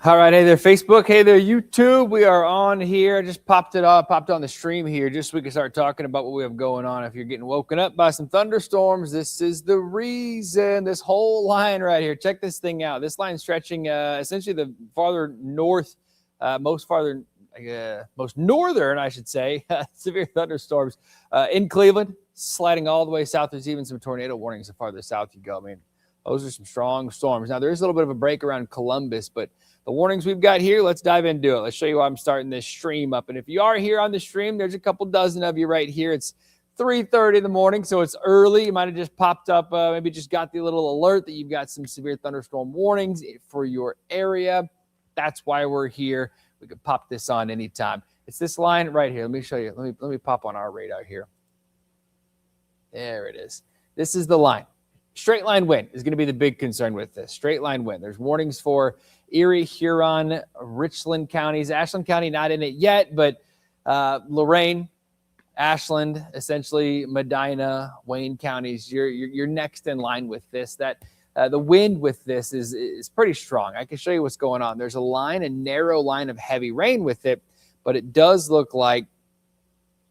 All right, hey there, Facebook. Hey there, YouTube. We are on here. I just popped on the stream here just so we can start talking about what we have going on. If you're getting woken up by some thunderstorms, this is the reason. This whole line right here. Check this thing out. This line stretching essentially the farther north, most northern, I should say, severe thunderstorms in Cleveland, sliding all the way south. There's even some tornado warnings the farther south you go. I mean, those are some strong storms. Now, there is a little bit of a break around Columbus, but the warnings we've got here, let's dive into it. Let's show you why I'm starting this stream up. And if you are here on the stream, there's a couple dozen of you right here. It's 3:30 in the morning, so it's early. You might have just popped up, maybe just got the little alert that you've got some severe thunderstorm warnings for your area. That's why we're here. We could pop this on anytime. It's this line right here. Let me show you. Let me pop on our radar here. There it is. This is the line. Straight line wind is going to be the big concern with this. Straight line wind. There's warnings for Erie, Huron, Richland counties. Ashland County not in it yet, but Lraine, Ashland, essentially Medina, Wayne counties. You're next in line with this. That the wind with this is pretty strong. I can show you what's going on. There's a narrow line of heavy rain with it, but it does look like.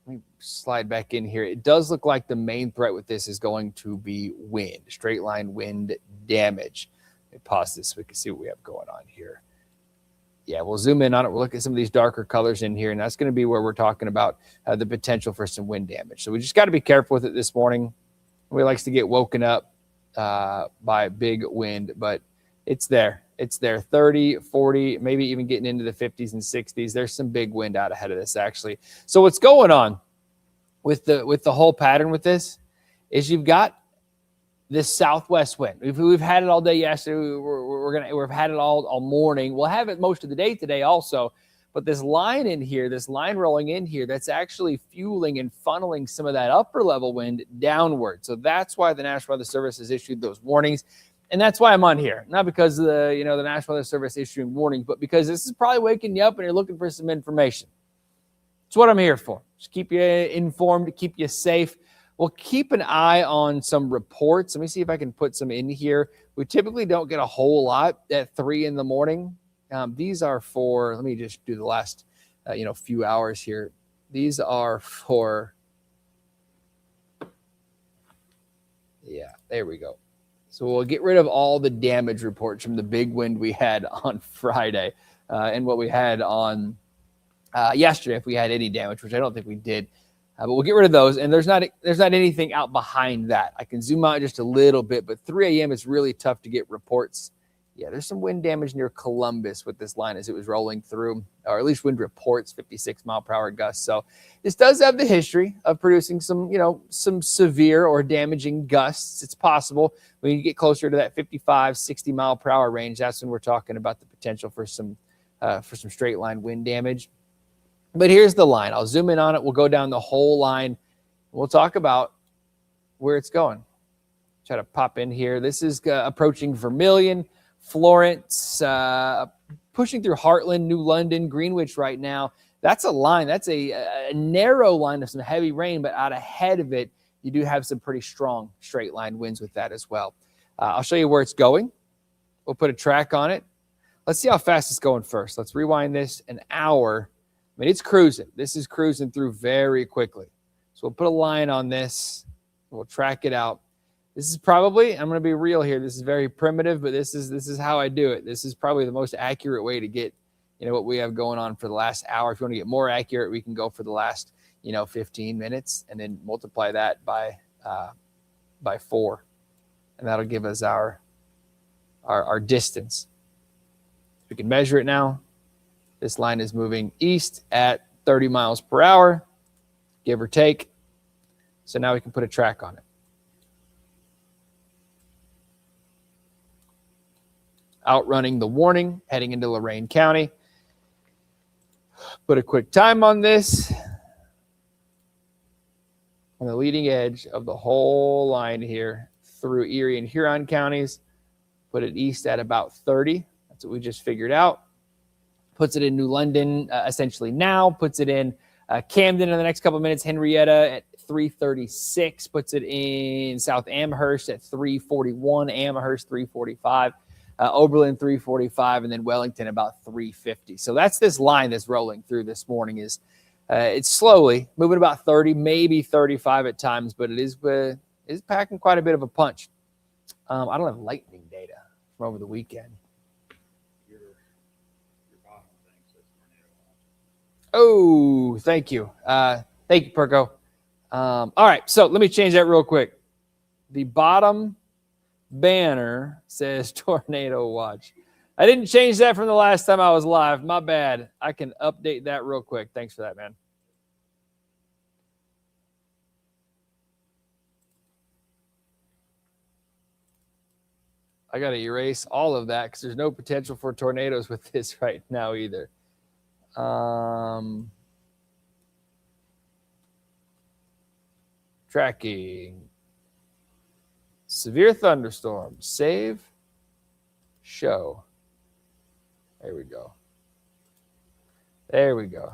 Let me slide back in here. It does look like the main threat with this is going to be wind, straight line wind damage. Let me pause this so we can see what we have going on here. Yeah, we'll zoom in on it. We'll look at some of these darker colors in here, and that's going to be where we're talking about the potential for some wind damage. So we just got to be careful with it this morning. We likes to get woken up by big wind, but it's there. It's there. 30, 40, maybe even getting into the 50s and 60s. There's some big wind out ahead of this, actually. So what's going on with the whole pattern with this is you've got this southwest wind. We've had it all day yesterday. We've had it all morning. We'll have it most of the day today also. But this line in here, this line rolling in here, that's actually fueling and funneling some of that upper level wind downward. So that's why the National Weather Service has issued those warnings. And that's why I'm on here. Not because of the National Weather Service issuing warnings, but because this is probably waking you up and you're looking for some information. It's what I'm here for. Just keep you informed, keep you safe. We'll keep an eye on some reports. Let me see if I can put some in here. We typically don't get a whole lot at 3 in the morning. These are for, let me just do the last, few hours here. These are for, yeah, there we go. So we'll get rid of all the damage reports from the big wind we had on Friday and what we had on yesterday, if we had any damage, which I don't think we did. But we'll get rid of those. And there's not anything out behind that. I can zoom out just a little bit, but 3 a.m. is really tough to get reports. Yeah, there's some wind damage near Columbus with this line as it was rolling through, or at least wind reports, 56 mile per hour gusts. So this does have the history of producing some severe or damaging gusts. It's possible when you get closer to that 55, 60 mile per hour range. That's when we're talking about the potential for some straight line wind damage. But here's the line. I'll zoom in on it. We'll go down the whole line. We'll talk about where it's going. Try to pop in here. This is approaching Vermilion, Florence, pushing through Heartland, New London, Greenwich right now. That's a line. That's a narrow line of some heavy rain, but out ahead of it, you do have some pretty strong straight line winds with that as well. I'll show you where it's going. We'll put a track on it. Let's see how fast it's going first. Let's rewind this an hour. I mean, it's cruising. This is cruising through very quickly. So we'll put a line on this. We'll track it out. This is probably, I'm going to be real here. This is very primitive, but this is how I do it. This is probably the most accurate way to get, what we have going on for the last hour. If you want to get more accurate, we can go for the last, 15 minutes and then multiply that by 4. And that'll give us our distance. We can measure it now. This line is moving east at 30 miles per hour, give or take. So now we can put a track on it. Outrunning the warning, heading into Lraine County. Put a quick time on this. On the leading edge of the whole line here through Erie and Huron counties. Put it east at about 30. That's what we just figured out. Puts it in New London essentially now. Puts it in Camden in the next couple of minutes. Henrietta at 336. Puts it in South Amherst at 341. Amherst 345. Oberlin 345. And then Wellington about 350. So that's this line that's rolling through this morning. It's slowly moving about 30, maybe 35 at times, but it is packing quite a bit of a punch. I don't have lightning data from over the weekend. Your bottom thing says tornado watch. Oh, thank you. Thank you, Perko. All right, so let me change that real quick. The bottom banner says tornado watch. I didn't change that from the last time I was live. My bad. I can update that real quick. Thanks for that, man. I got to erase all of that because there's no potential for tornadoes with this right now either. Tracking. Severe thunderstorms. Save. Show. There we go. There we go.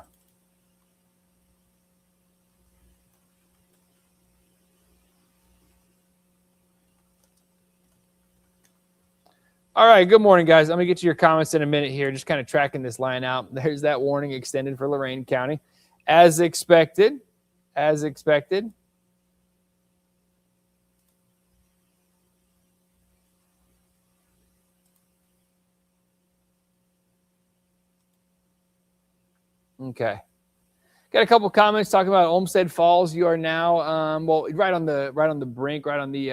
All right, good morning, guys. I'm going to get to your comments in a minute here, just kind of tracking this line out. There's that warning extended for Lraine County. As expected. Okay. Got a couple comments talking about Olmsted Falls. You are now, right on the brink, right on the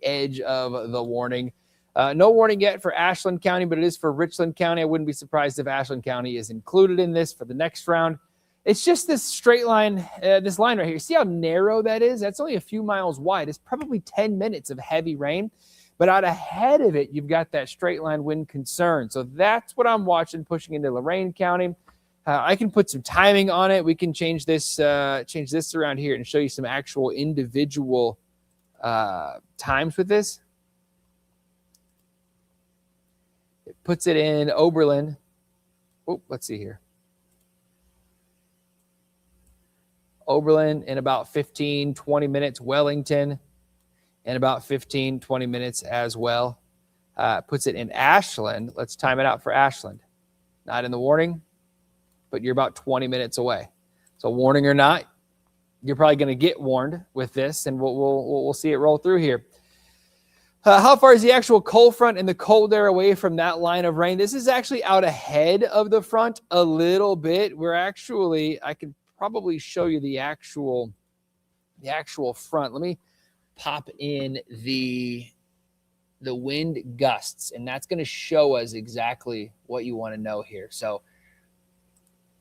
edge of the warning. No warning yet for Ashland County, but it is for Richland County. I wouldn't be surprised if Ashland County is included in this for the next round. It's just this straight line, this line right here. See how narrow that is? That's only a few miles wide. It's probably 10 minutes of heavy rain. But out ahead of it, you've got that straight line wind concern. So that's what I'm watching pushing into Lraine County. I can put some timing on it. We can change this around here and show you some actual individual times with this. It puts it in Oberlin. Oh, let's see here. Oberlin in about 15, 20 minutes. Wellington in about 15, 20 minutes as well. Puts it in Ashland. Let's time it out for Ashland. Not in the warning, but you're about 20 minutes away. So warning or not, you're probably going to get warned with this, and we'll see it roll through here. How far is the actual cold front and the cold air away from that line of rain? This is actually out ahead of the front a little bit. I can probably show you the actual front. Let me pop in the wind gusts, and that's going to show us exactly what you want to know here. So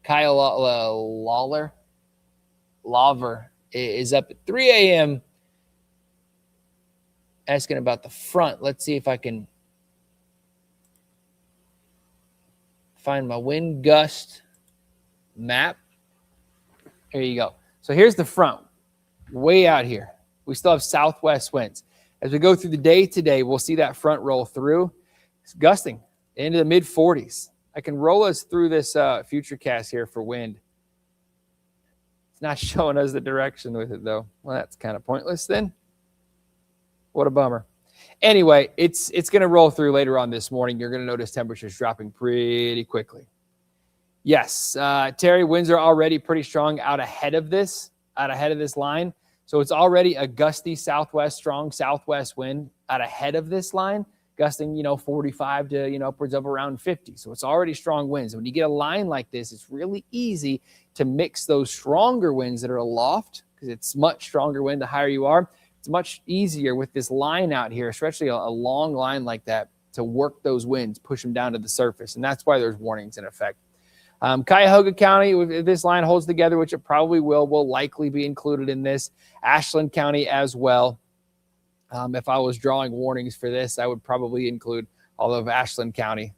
Kyle Lawver is up at 3 a.m. asking about the front. Let's see if I can find my wind gust map. There you go. So here's the front, way out here. We still have southwest winds. As we go through the day today, we'll see that front roll through. It's gusting into the mid-40s. I can roll us through this future cast here for wind. It's not showing us the direction with it, though. Well, that's kind of pointless then. What a bummer. Anyway, it's going to roll through later on this morning. You're going to notice temperatures dropping pretty quickly. Yes, Terry, winds are already pretty strong out ahead of this line. So it's already a gusty southwest, strong southwest wind out ahead of this line, gusting, 45 to, upwards of around 50. So it's already strong winds. And when you get a line like this, it's really easy to mix those stronger winds that are aloft, because it's much stronger wind the higher you are. It's much easier with this line out here, especially a long line like that, to work those winds, push them down to the surface. And that's why there's warnings in effect. Cuyahoga County, if this line holds together, which it probably will likely be included in this. Ashland County as well. If I was drawing warnings for this, I would probably include all of Ashland County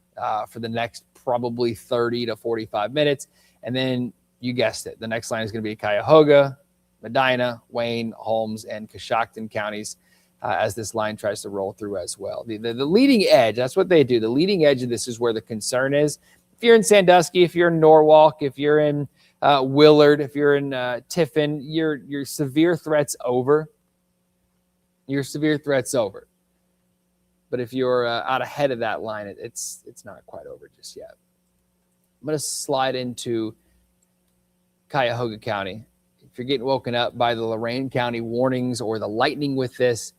for the next probably 30 to 45 minutes. And then you guessed it, the next line is going to be Cuyahoga, Medina, Wayne, Holmes, and Coshocton counties as this line tries to roll through as well. The leading edge, that's what they do. The leading edge of this is where the concern is. If you're in Sandusky, if you're in Norwalk, if you're in Willard, if you're in Tiffin, your severe threat's over. Your severe threat's over. But if you're out ahead of that line, it's not quite over just yet. I'm going to slide into Cuyahoga County. If you're getting woken up by the Lraine County warnings or the lightning with this,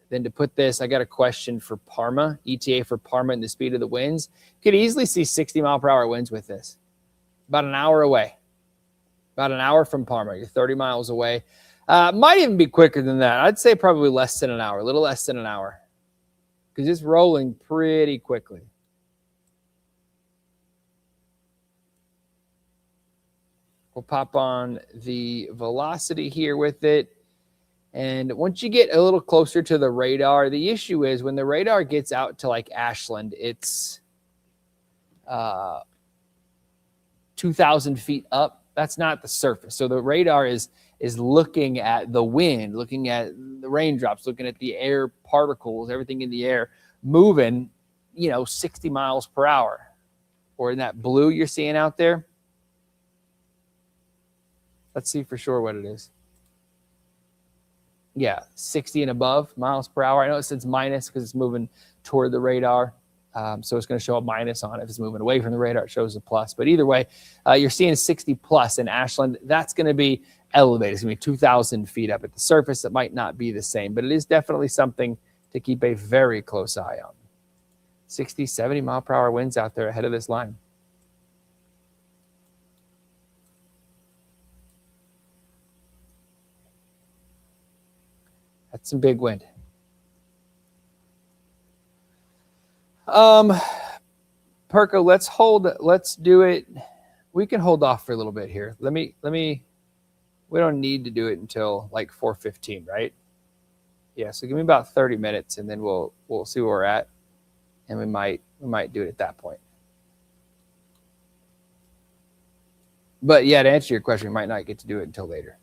then to put this, I got a question for Parma, ETA for Parma and the speed of the winds. You could easily see 60-mile-per-hour winds with this. About an hour away. About an hour from Parma. You're 30 miles away. Might even be quicker than that. I'd say probably less than an hour, a little less than an hour, because it's rolling pretty quickly. We'll pop on the velocity here with it. And once you get a little closer to the radar, the issue is when the radar gets out to like Ashland, it's 2,000 feet up. That's not the surface. So the radar is looking at the wind, looking at the raindrops, looking at the air particles, everything in the air moving, 60 miles per hour. Or in that blue you're seeing out there. Let's see for sure what it is. Yeah, 60 and above miles per hour. I know it says minus because it's moving toward the radar. So it's going to show a minus on it. If it's moving away from the radar, it shows a plus. But either way, you're seeing 60 plus in Ashland. That's going to be elevated. It's going to be 2,000 feet up at the surface. It might not be the same, but it is definitely something to keep a very close eye on. 60, 70 mile per hour winds out there ahead of this line. That's some big wind. Perko, let's do it. We can hold off for a little bit here. We don't need to do it until like 4:15, right? Yeah, so give me about 30 minutes and then we'll see where we're at. And we might do it at that point. But yeah, to answer your question, we might not get to do it until later.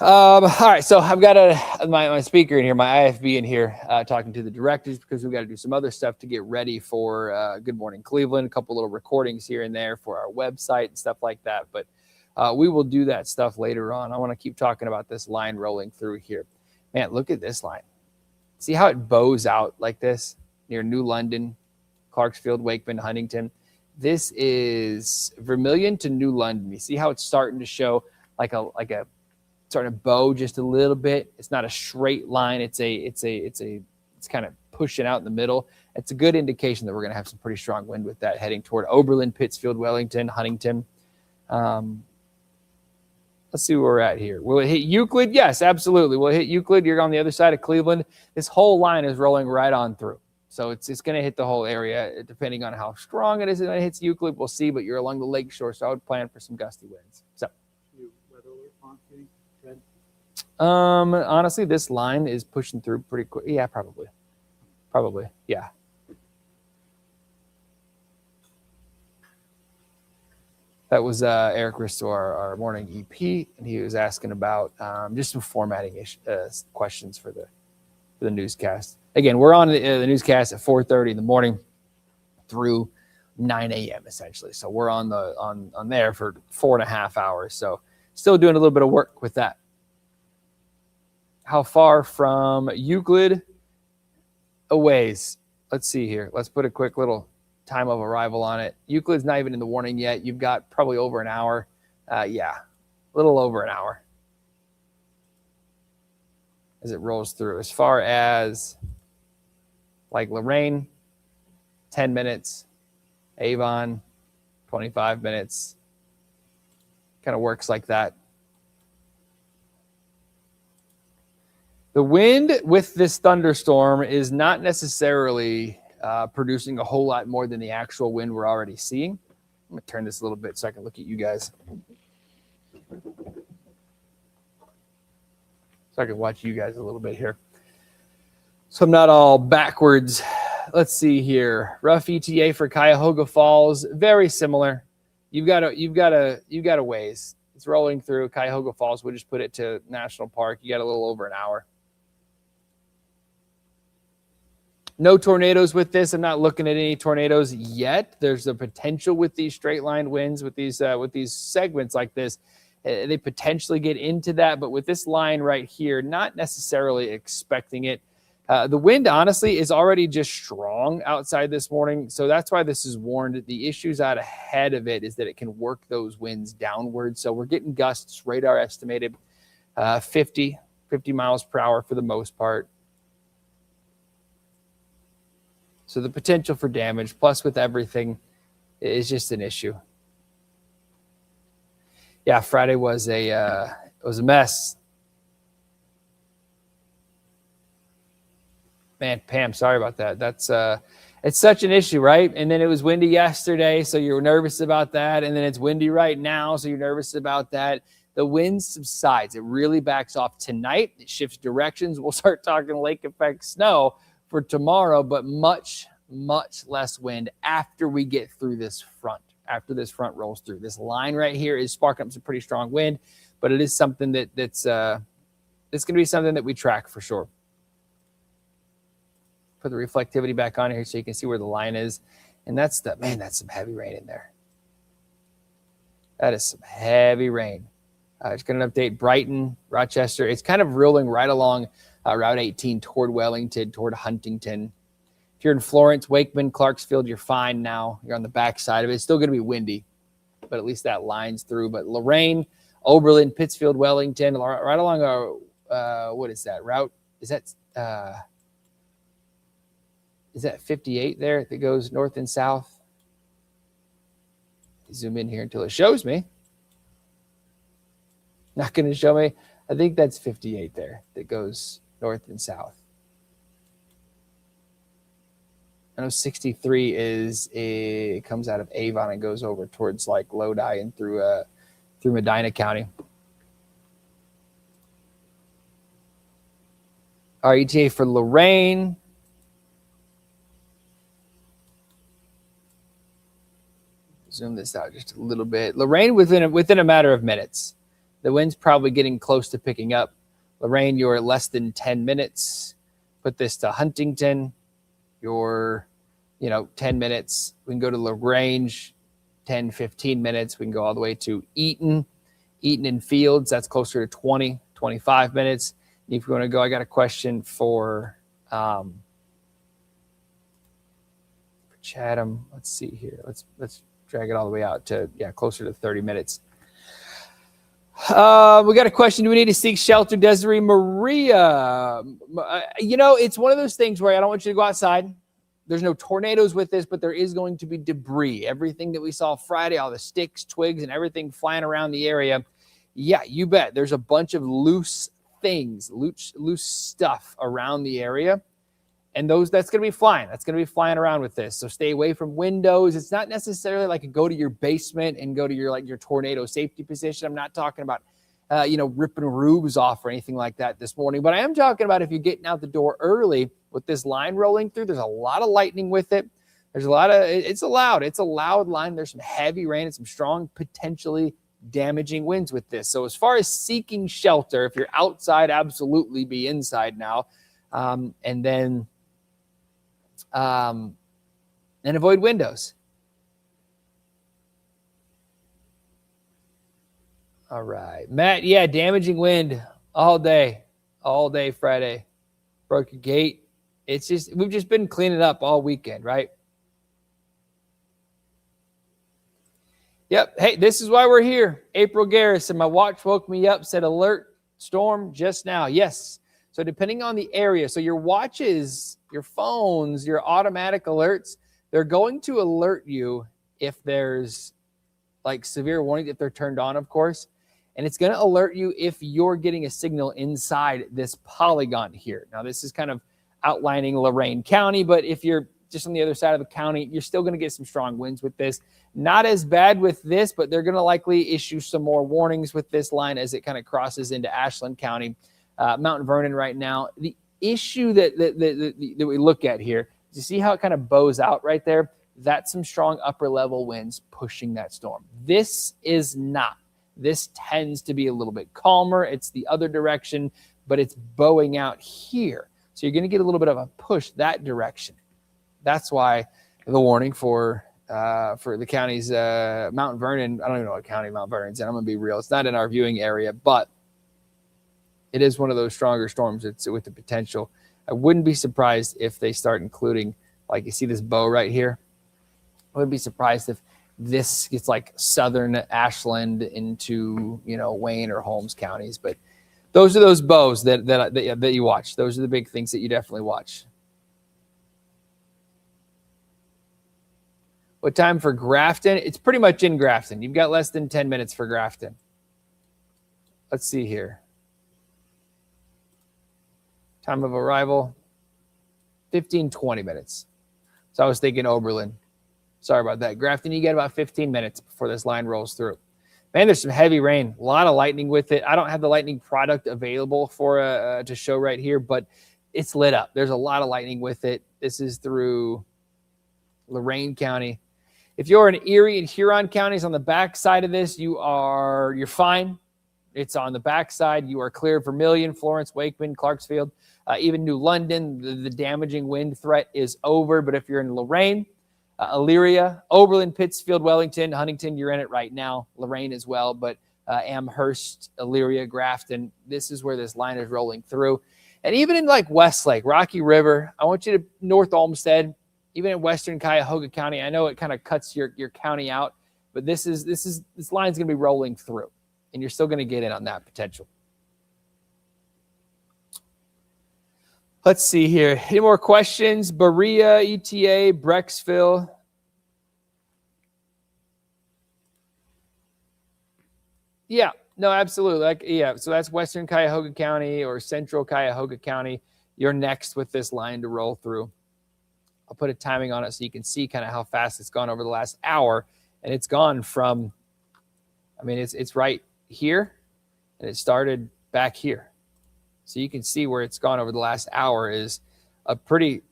All right, so I've got my speaker in here, my IFB in here, talking to the directors because we've got to do some other stuff to get ready for Good Morning Cleveland, a couple little recordings here and there for our website and stuff like that. But we will do that stuff later on. I want to keep talking about this line rolling through here. Man, look at this line. See how it bows out like this near New London, Clarksfield, Wakeman, Huntington. This is Vermilion to New London. You see how it's starting to show like a starting to bow just a little bit. It's not a straight line. It's kind of pushing out in the middle. It's a good indication that we're going to have some pretty strong wind with that heading toward Oberlin, Pittsfield, Wellington, Huntington. Let's see where we're at here. Will it hit Euclid? Yes, absolutely. Will it hit Euclid? You're on the other side of Cleveland. This whole line is rolling right on through. So it's going to hit the whole area, depending on how strong it is. When it hits Euclid, we'll see, but you're along the lake shore, so I would plan for some gusty winds. So, honestly, this line is pushing through pretty quick. Yeah, probably. Yeah. That was Eric Risto, our morning EP, and he was asking about just some formatting questions for the newscast. Again, we're on the newscast at 4:30 in the morning through 9 a.m. essentially. So we're on there for 4.5 hours. So still doing a little bit of work with that. How far from Euclid? A ways. Let's see here. Let's put a quick little time of arrival on it. Euclid's not even in the warning yet. You've got probably over an hour Yeah, a little over an hour as it rolls through. As far as like Lraine, 10 minutes, Avon, 25 minutes, kind of works like that. The wind with this thunderstorm is not necessarily producing a whole lot more than the actual wind we're already seeing. I'm going to turn this a little bit so I can look at you guys. So I can watch you guys a little bit here. So I'm not all backwards. Let's see here. Rough ETA for Cuyahoga Falls, very similar. You've got a ways. It's rolling through Cuyahoga Falls. We'll just put it to National Park. You got a little over an hour. No tornadoes with this. I'm not looking at any tornadoes yet. There's a potential with these straight line winds, with these segments like this. They potentially get into that, but with this line right here, not necessarily expecting it. The wind, honestly, is already just strong outside this morning, so that's why this is warned. The issues out ahead of it is that it can work those winds downward. So we're getting gusts, radar estimated 50 miles per hour for the most part. So the potential for damage, plus with everything, is just an issue. Yeah, Friday was a mess. Man, Pam, sorry about that. That's it's such an issue, right? And then it was windy yesterday, so you're nervous about that. And then it's windy right now, so you're nervous about that. The wind subsides. It really backs off tonight. It shifts directions. We'll start talking lake effect snow for tomorrow, but much, much less wind after we get through this front, after this front rolls through. This line right here is sparking up some pretty strong wind, but it is something that's going to be something that we track for sure. Put the reflectivity back on here so you can see where the line is. And that's some heavy rain in there. That is some heavy rain. It's going to update Brighton, Rochester. It's kind of rolling right along Route 18 toward Wellington, toward Huntington. If you're in Florence, Wakeman, Clarksfield, you're fine now. You're on the back side of it. It's still going to be windy, but at least that line's through. But Lraine, Oberlin, Pittsfield, Wellington, right along our, what is that route? Is that 58 there that goes north and south? Zoom in here until it shows me. Not going to show me. I think that's 58 there that goes north and south. I know 63 it comes out of Avon and goes over towards like Lodi and through Medina County. Our ETA for Lraine. Zoom this out just a little bit. Lraine within a matter of minutes. The wind's probably getting close to picking up. Lraine, you're at less than 10 minutes. Put this to Huntington. You're 10 minutes. We can go to LaGrange, 10, 15 minutes. We can go all the way to Eaton and Fields. That's closer to 20, 25 minutes. If you want to go, I got a question for Chatham. Let's see here. Let's drag it all the way out to, closer to 30 minutes. We got a question. Do we need to seek shelter? Desiree Maria. It's one of those things where I don't want you to go outside. There's no tornadoes with this, but there is going to be debris. Everything that we saw Friday, all the sticks, twigs, and everything flying around the area. Yeah, you bet. There's a bunch of loose things, loose stuff around the area. And that's going to be flying. That's going to be flying around with this. So stay away from windows. It's not necessarily like a go to your basement and go to your tornado safety position. I'm not talking about, ripping roofs off or anything like that this morning. But I am talking about if you're getting out the door early with this line rolling through, there's a lot of lightning with it. There's it's a loud line. There's some heavy rain and some strong, potentially damaging winds with this. So as far as seeking shelter, if you're outside, absolutely be inside now. And then avoid windows. All right, Matt. Yeah, damaging wind all day Friday. Broke a gate. We've just been cleaning up all weekend, right? Yep. Hey, this is why we're here. April Garrison, my watch woke me up, said alert storm just now. Yes. So depending on the area, so your watches, your phones, your automatic alerts, they're going to alert you if there's like severe warning, if they're turned on, of course. And it's going to alert you if you're getting a signal inside this polygon here. Now, this is kind of outlining Lraine County, but if you're just on the other side of the county, you're still going to get some strong winds with this. Not as bad with this, but they're going to likely issue some more warnings with this line as it kind of crosses into Ashland County, Mount Vernon right now. The issue that we look at here, you see how it kind of bows out right there? That's some strong upper level winds pushing that storm. This is not. This tends to be a little bit calmer. It's the other direction, but it's bowing out here. So you're going to get a little bit of a push that direction. That's why the warning for the counties, Mount Vernon, I don't even know what county Mount Vernon's in. I'm going to be real. It's not in our viewing area, but it is one of those stronger storms. It's with the potential. I wouldn't be surprised if they start including, like you see this bow right here. I wouldn't be surprised if this gets like southern Ashland into, Wayne or Holmes counties. But those are those bows that you watch. Those are the big things that you definitely watch. What time for Grafton? It's pretty much in Grafton. You've got less than 10 minutes for Grafton. Let's see here. Time of arrival, 15, 20 minutes. So I was thinking Oberlin. Sorry about that. Grafton, you get about 15 minutes before this line rolls through. Man, there's some heavy rain. A lot of lightning with it. I don't have the lightning product available for to show right here, but it's lit up. There's a lot of lightning with it. This is through Lraine County. If you're in Erie and Huron counties on the back side of this, you're fine. It's on the back side. You are clear. Vermilion, Florence, Wakeman, Clarksfield, even New London. The damaging wind threat is over. But if you're in Lraine, Elyria, Oberlin, Pittsfield, Wellington, Huntington, you're in it right now. Lraine as well, but Amherst, Elyria, Grafton, this is where this line is rolling through. And even in like Westlake, Rocky River, I want you to North Olmsted, even in western Cuyahoga County. I know it kind of cuts your county out, but this line's going to be rolling through, and you're still going to get in on that potential. Let's see here. Any more questions? Berea, ETA, Brecksville. Yeah, no, absolutely. So that's western Cuyahoga County or central Cuyahoga County. You're next with this line to roll through. I'll put a timing on it so you can see kind of how fast it's gone over the last hour. And it's gone from, it's right here, and it started back here. So you can see where it's gone over the last hour is a pretty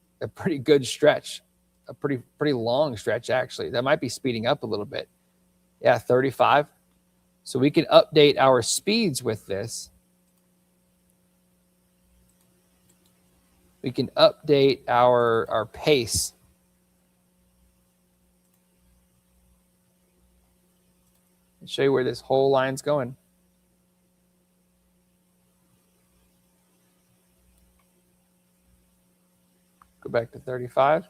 good stretch, a pretty long stretch, actually. That might be speeding up a little bit. Yeah, 35. So we can update our speeds with this. We can update our pace. And show you where this whole line's going. Go back to 35.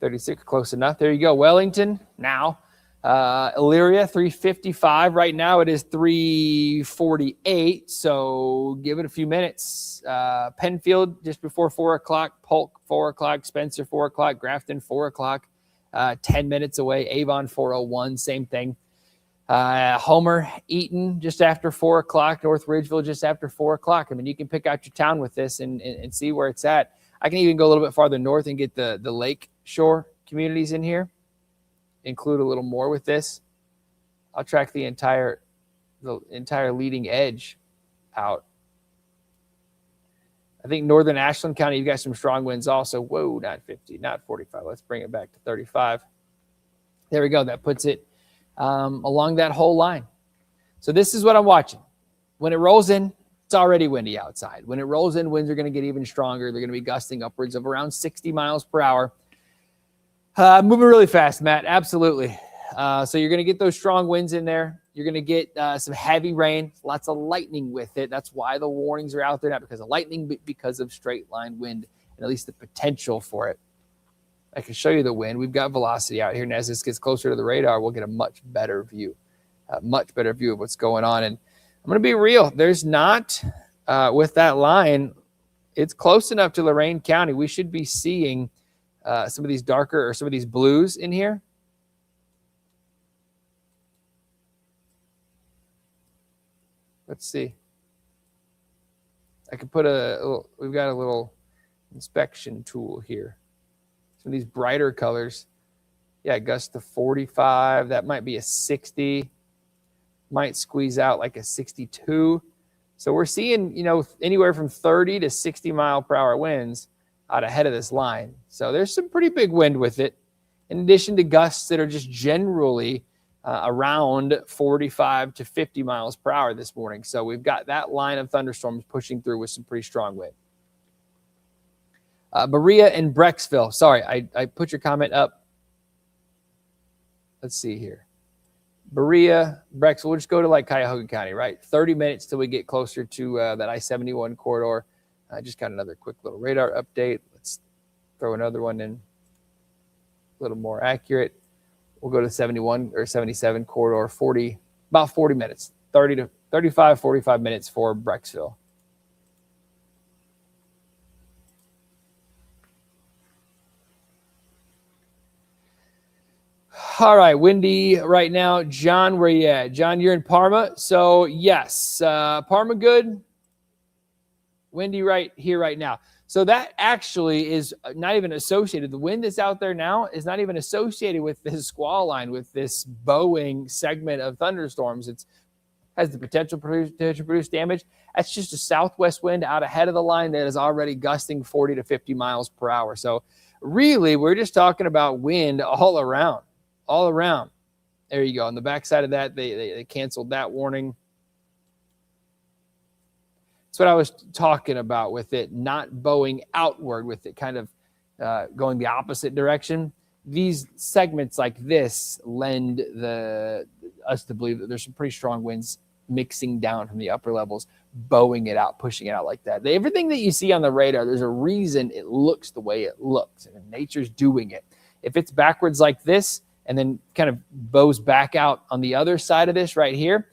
36, close enough. There you go. Wellington now. Elyria, 355. Right now it is 348. So give it a few minutes. Penfield just before 4 o'clock. Polk, 4 o'clock. Spencer, 4 o'clock. Grafton, 4 o'clock. 10 minutes away. Avon, 4:01. Same thing. Homer, Eaton, just after 4 o'clock. North Ridgeville, just after 4 o'clock. You can pick out your town with this and see where it's at. I can even go a little bit farther north and get the lake shore communities in here. Include a little more with this. I'll track the entire leading edge out. I think northern Ashland County, you've got some strong winds also. Whoa, not 50, not 45. Let's bring it back to 35. There we go. That puts it along that whole line. So this is what I'm watching. When it rolls in, it's already windy outside. When it rolls in, winds are going to get even stronger. They're going to be gusting upwards of around 60 miles per hour. Moving really fast, Matt. Absolutely. So you're going to get those strong winds in there. You're going to get some heavy rain, lots of lightning with it. That's why the warnings are out there, not because of lightning, but because of straight line wind, and at least the potential for it. I can show you the wind. We've got velocity out here, and as this gets closer to the radar, we'll get a much better view of what's going on. And I'm going to be real. There's not, with that line, it's close enough to Lraine County. We should be seeing some of these darker or some of these blues in here. Let's see. I could put we've got a little inspection tool here. Some of these brighter colors. Yeah, gust to 45. That might be a 60. Might squeeze out like a 62. So we're seeing, anywhere from 30 to 60 mile per hour winds out ahead of this line. So there's some pretty big wind with it, in addition to gusts that are just generally around 45 to 50 miles per hour this morning. So we've got that line of thunderstorms pushing through with some pretty strong wind. Berea and Brecksville. Sorry, I put your comment up. Let's see here. Berea, Brecksville. We'll just go to like Cuyahoga County, right? 30 minutes till we get closer to that I-71 corridor. I just got another quick little radar update. Let's throw another one in, a little more accurate. We'll go to 71 or 77 corridor, about 40 minutes, 30 to 35, 45 minutes for Brecksville. All right, windy right now. John, where you at? John, you're in Parma. So, yes, Parma good. Windy right here right now. So that actually is not even associated. The wind that's out there now is not even associated with this squall line, with this bowing segment of thunderstorms. It has the potential to produce damage. That's just a southwest wind out ahead of the line that is already gusting 40 to 50 miles per hour. So really, we're just talking about wind all around. All around. There you go. On the backside of that, they canceled that warning. That's what I was talking about with it not bowing outward, with it kind of going the opposite direction. These segments like this lend us to believe that there's some pretty strong winds mixing down from the upper levels, bowing it out, pushing it out like that. Everything that you see on the radar, there's a reason it looks the way it looks, and nature's doing it. If it's backwards like this, and then kind of bows back out on the other side of this right here,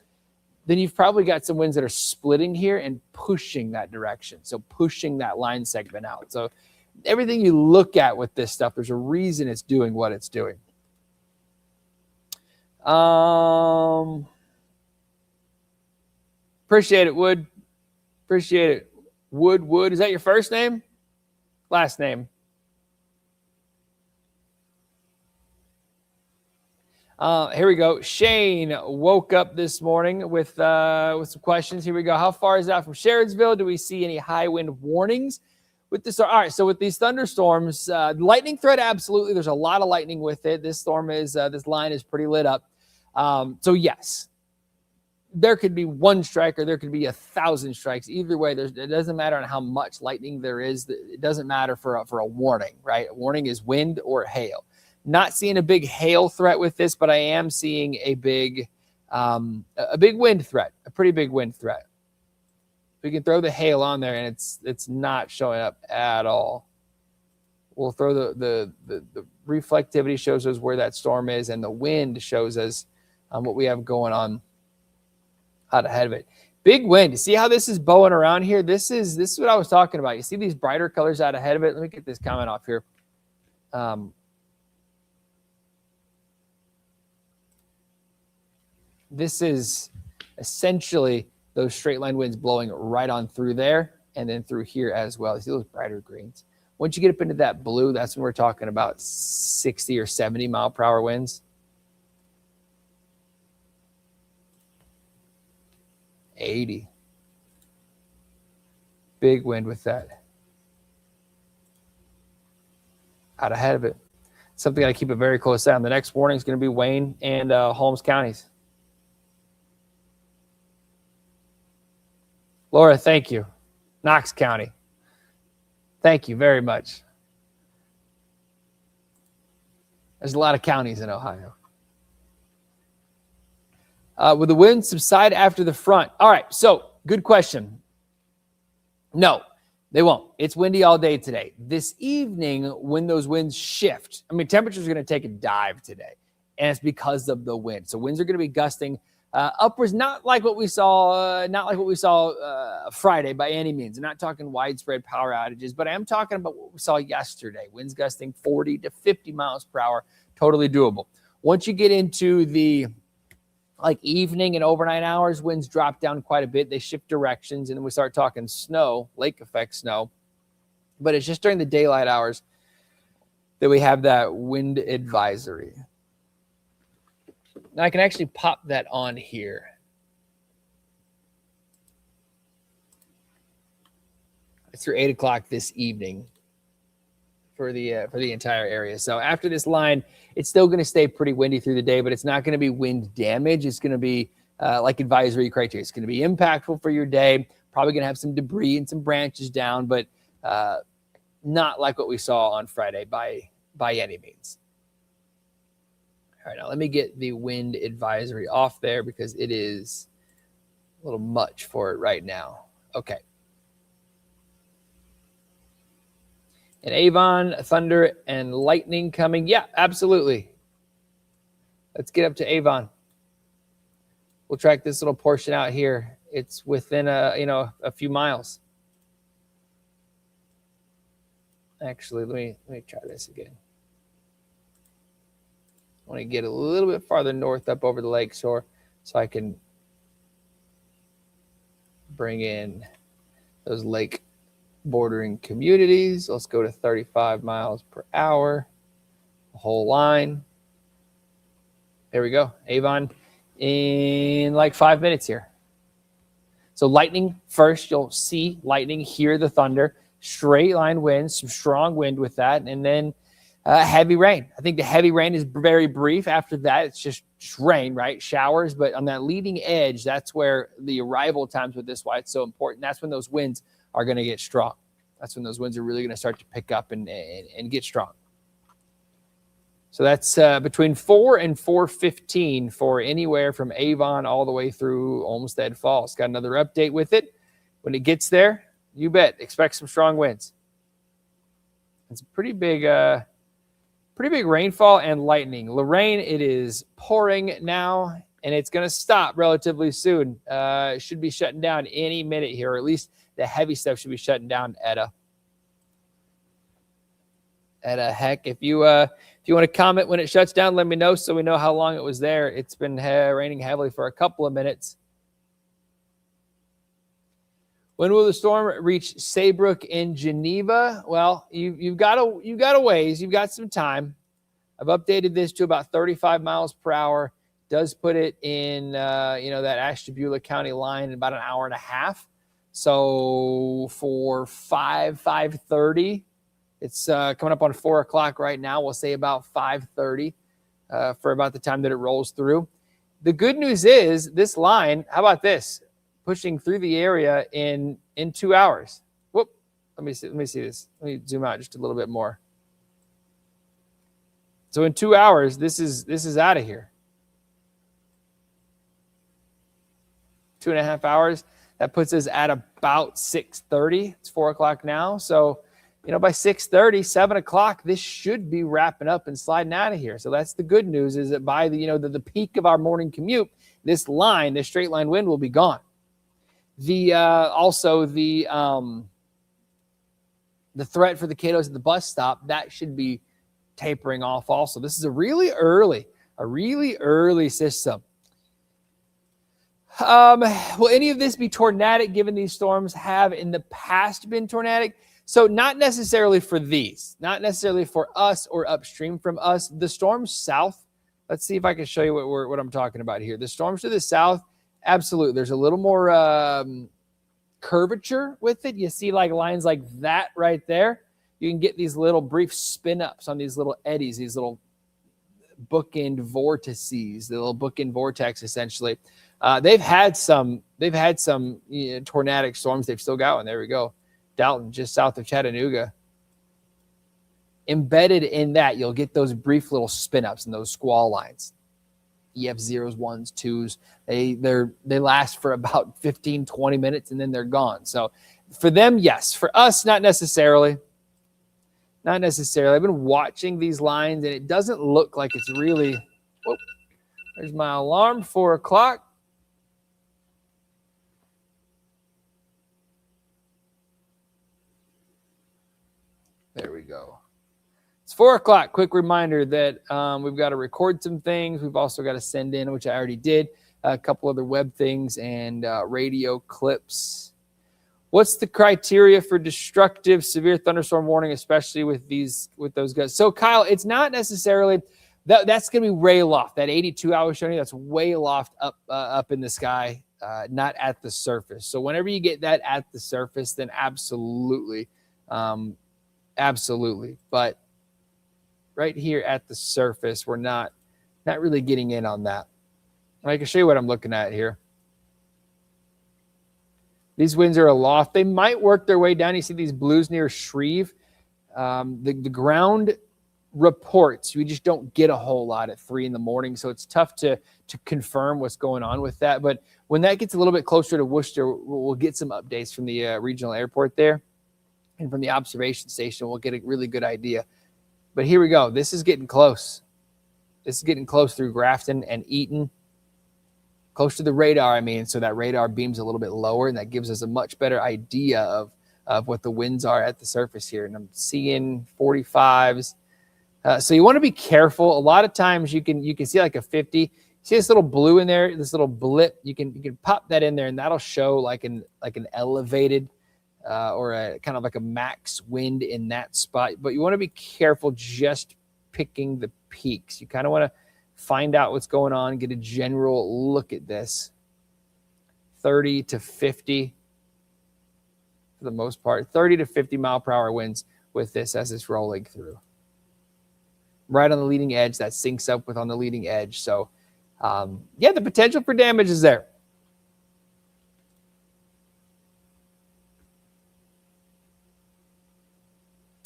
then you've probably got some winds that are splitting here and pushing that direction. So pushing that line segment out. So everything you look at with this stuff, there's a reason it's doing what it's doing. Appreciate it, Wood. Appreciate it. Wood. Is that your first name? Last name? Here we go. Shane woke up this morning with some questions. Here we go. How far is that from Sherrodsville? Do we see any high wind warnings with this? All right. So with these thunderstorms, lightning threat, absolutely. There's a lot of lightning with it. This storm is, this line is pretty lit up. So yes, there could be one strike or there could be 1,000 strikes. Either way, it doesn't matter on how much lightning there is. It doesn't matter for a warning, right? A warning is wind or hail. Not seeing a big hail threat with this, but I am seeing a big wind threat, a pretty big wind threat. We can throw the hail on there, and it's not showing up at all. We'll throw the reflectivity shows us where that storm is, and the wind shows us what we have going on out ahead of it. Big wind. See how this is bowing around here? This is what I was talking about. You see these brighter colors out ahead of it? Let me get this comment off here. This is essentially those straight line winds blowing right on through there and then through here as well. You see those brighter greens. Once you get up into that blue, that's when we're talking about 60 or 70 mile per hour winds. 80. Big wind with that. Out ahead of it. Something I keep a very close eye on. The next warning is going to be Wayne and Holmes counties. Laura, thank you. Knox County. Thank you very much. There's a lot of counties in Ohio. Will the wind subside after the front? All right, so good question. No, They won't. It's windy all day today. This evening, when those winds shift, temperatures are going to take a dive today, and it's because of the wind. So winds are going to be gusting upwards, not like what we saw Friday by any means. I'm not talking widespread power outages, but I am talking about what we saw yesterday. Winds gusting 40 to 50 miles per hour, totally doable. Once you get into the evening and overnight hours, winds drop down quite a bit. They shift directions, and then we start talking snow, lake effect snow. But it's just during the daylight hours that we have that wind advisory. Now I can actually pop that on here. It's through 8 o'clock this evening for the entire area. So after this line, it's still going to stay pretty windy through the day, but it's not going to be wind damage. It's going to be like advisory criteria. It's going to be impactful for your day. Probably going to have some debris and some branches down, but not like what we saw on Friday by any means. All right, now let me get the wind advisory off there because it is a little much for it right now. Okay. And Avon, thunder, and lightning coming. Yeah, absolutely. Let's get up to Avon. We'll track this little portion out here. It's within a few miles. Actually, let me try this again. I want to get a little bit farther north up over the lake shore so I can bring in those lake bordering communities. Let's go to 35 miles per hour, the whole line. There we go. Avon in 5 minutes here. So lightning first, you'll see lightning, hear the thunder, straight line winds, some strong wind with that, and then heavy rain. I think the heavy rain is very brief. After that, it's just rain, right? Showers, but on that leading edge, that's where the arrival times with this, why it's so important. That's when those winds are going to get strong. That's when those winds are really going to start to pick up and get strong. So that's between 4 and 4:15 for anywhere from Avon all the way through Olmsted Falls. Got another update with it. When it gets there, you bet, expect some strong winds. It's a pretty big rainfall and lightning. Lraine, it is pouring now, and it's going to stop relatively soon. It should be shutting down any minute here, or at least the heavy stuff should be shutting down at a heck. If you want to comment when it shuts down, let me know so we know how long it was there. It's been raining heavily for a couple of minutes. When will the storm reach Saybrook in Geneva? Well, you've got a ways. You've got some time. I've updated this to about 35 miles per hour. Does put it in that Ashtabula County line in about an hour and a half. So for 5:30, it's coming up on 4 o'clock right now. We'll say about 5:30 for about the time that it rolls through. The good news is this line, how about this? Pushing through the area in 2 hours. Whoop. Let me see this. Let me zoom out just a little bit more. So in 2 hours, this is out of here. 2.5 hours. That puts us at about 6:30. It's 4 o'clock now. So, by 6:30, 7 o'clock, this should be wrapping up and sliding out of here. So that's the good news, is that by the peak of our morning commute, this straight line wind will be gone. The threat for the kiddos at the bus stop, that should be tapering off also. This is a really early system. Will any of this be tornadic, given these storms have in the past been tornadic? So not necessarily for these, not necessarily for us or upstream from us. The storms south, let's see if I can show you what I'm talking about here. The storms to the south, absolutely. There's a little more curvature with it. You see lines like that right there. You can get these little brief spin ups on these little eddies, these little bookend vortices, the little bookend vortex essentially. They've had some tornadic storms. They've still got one. There we go. Dalton, just south of Chattanooga. Embedded in that, you'll get those brief little spin ups and those squall lines. EF 0s, 1s, 2s. They last for about 15, 20 minutes and then they're gone. So For them, yes. For us, not necessarily. Not necessarily. I've been watching these lines, and it doesn't look like it's really... Oh, there's my alarm, 4 o'clock. There we go. It's 4 o'clock. Quick reminder that we've got to record some things. We've also got to send in, which I already did, a couple other web things and radio clips. What's the criteria for destructive severe thunderstorm warning, especially with those guys? So, Kyle, it's not necessarily that's going to be way aloft. That 82 hour showing, that's way aloft up in the sky, not at the surface. So whenever you get that at the surface, then absolutely. Absolutely. But right here at the surface, we're not really getting in on that. I can show you what I'm looking at here. These winds are aloft. They might work their way down. You see these blues near Shreve. The ground reports, we just don't get a whole lot at 3 in the morning. So it's tough to confirm what's going on with that. But when that gets a little bit closer to Worcester, we'll get some updates from the regional airport there. And from the observation station, we'll get a really good idea. But here we go. This is getting close. This is getting close through Grafton and Eaton. Close to the radar, I mean. So that radar beam's a little bit lower, and that gives us a much better idea of what the winds are at the surface here. And I'm seeing 45s. So you want to be careful. A lot of times you can see like a 50. See this little blue in there, this little blip. You can pop that in there, and that'll show like an elevated or a kind of like a max wind in that spot. But you want to be careful just picking the peaks. You kind of want to find out what's going on, get a general look at this. 30 to 50 for the most part. 30 to 50 mile per hour winds with this as it's rolling through. Right on the leading edge, that syncs up with on the leading edge. So, yeah, the potential for damage is there.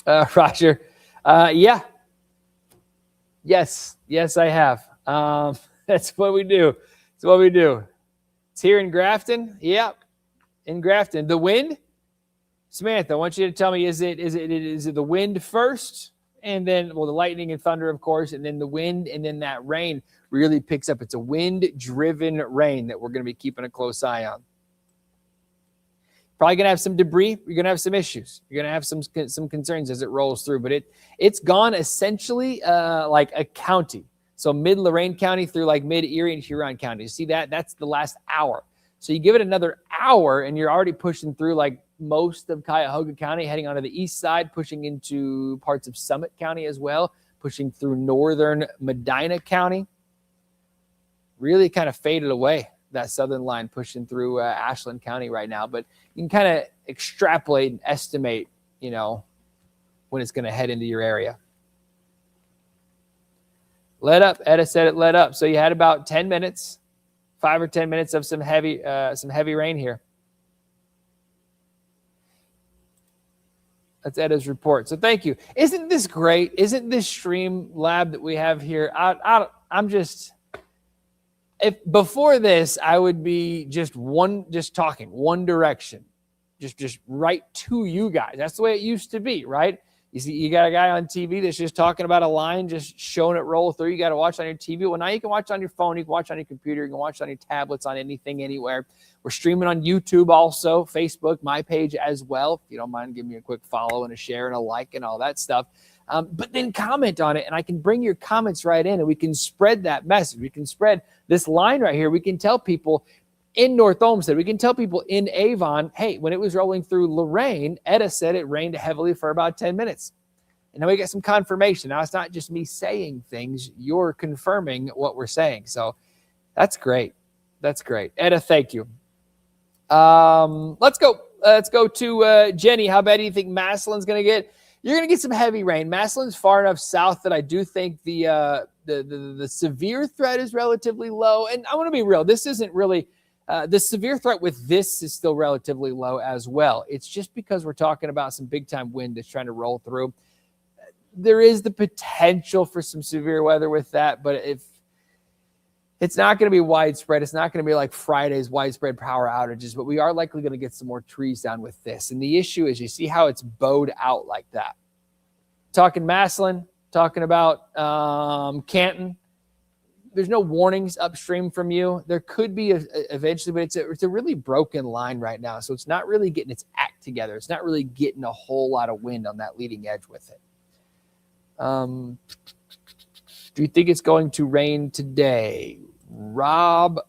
Roger. Yeah. Yes, I have. That's what we do. It's what we do. It's here in Grafton. Yep, in Grafton. The wind, Samantha, I want you to tell me: is it the wind first, and then the lightning and thunder, of course, and then the wind, and then that rain really picks up. It's a wind-driven rain that we're going to be keeping a close eye on. Probably going to have some debris. You're going to have some issues. You're going to have some concerns as it rolls through. But it's gone essentially like a county. So mid-Lraine County through like mid-Erie and Huron County. You see that? That's the last hour. So you give it another hour, and you're already pushing through like most of Cuyahoga County, heading onto the east side, pushing into parts of Summit County as well, pushing through northern Medina County. Really kind of faded away, that southern line pushing through Ashland County right now. But you can kind of extrapolate and estimate, when it's going to head into your area. Let up. Etta said it let up. So you had about 10 minutes, 5 or 10 minutes of some heavy rain here. That's Etta's report. So thank you. Isn't this great? Isn't this stream lab that we have here? I'm just... If before this, I would be just talking one direction, just right to you guys. That's the way it used to be, right? You see, you got a guy on TV that's just talking about a line, just showing it roll through. You got to watch on your TV. Well, now you can watch on your phone. You can watch on your computer. You can watch on your tablets, on anything, anywhere. We're streaming on YouTube also, Facebook, my page as well. If you don't mind, give me a quick follow and a share and a like and all that stuff. But then comment on it, and I can bring your comments right in, and we can spread that message. We can spread this line right here. We can tell people in North Olmsted, we can tell people in Avon, hey, when it was rolling through Lraine, Etta said it rained heavily for about 10 minutes. And now we get some confirmation. Now it's not just me saying things. You're confirming what we're saying. So that's great. That's great. Etta, thank you. Let's go. Let's go to Jenny. How bad do you think Massillon's going to get? You're going to get some heavy rain. Massillon's far enough south that I do think the severe threat is relatively low. And I want to be real. This isn't really the severe threat with this is still relatively low as well. It's just because we're talking about some big time wind that's trying to roll through. There is the potential for some severe weather with that, but if It's not going to be widespread. It's not going to be like Friday's widespread power outages, but we are likely going to get some more trees down with this. And the issue is you see how it's bowed out like that. Talking Massillon, talking about Canton. There's no warnings upstream from you. There could be eventually, but it's a really broken line right now. So it's not really getting its act together. It's not really getting a whole lot of wind on that leading edge with it. Do you think it's going to rain today? Rob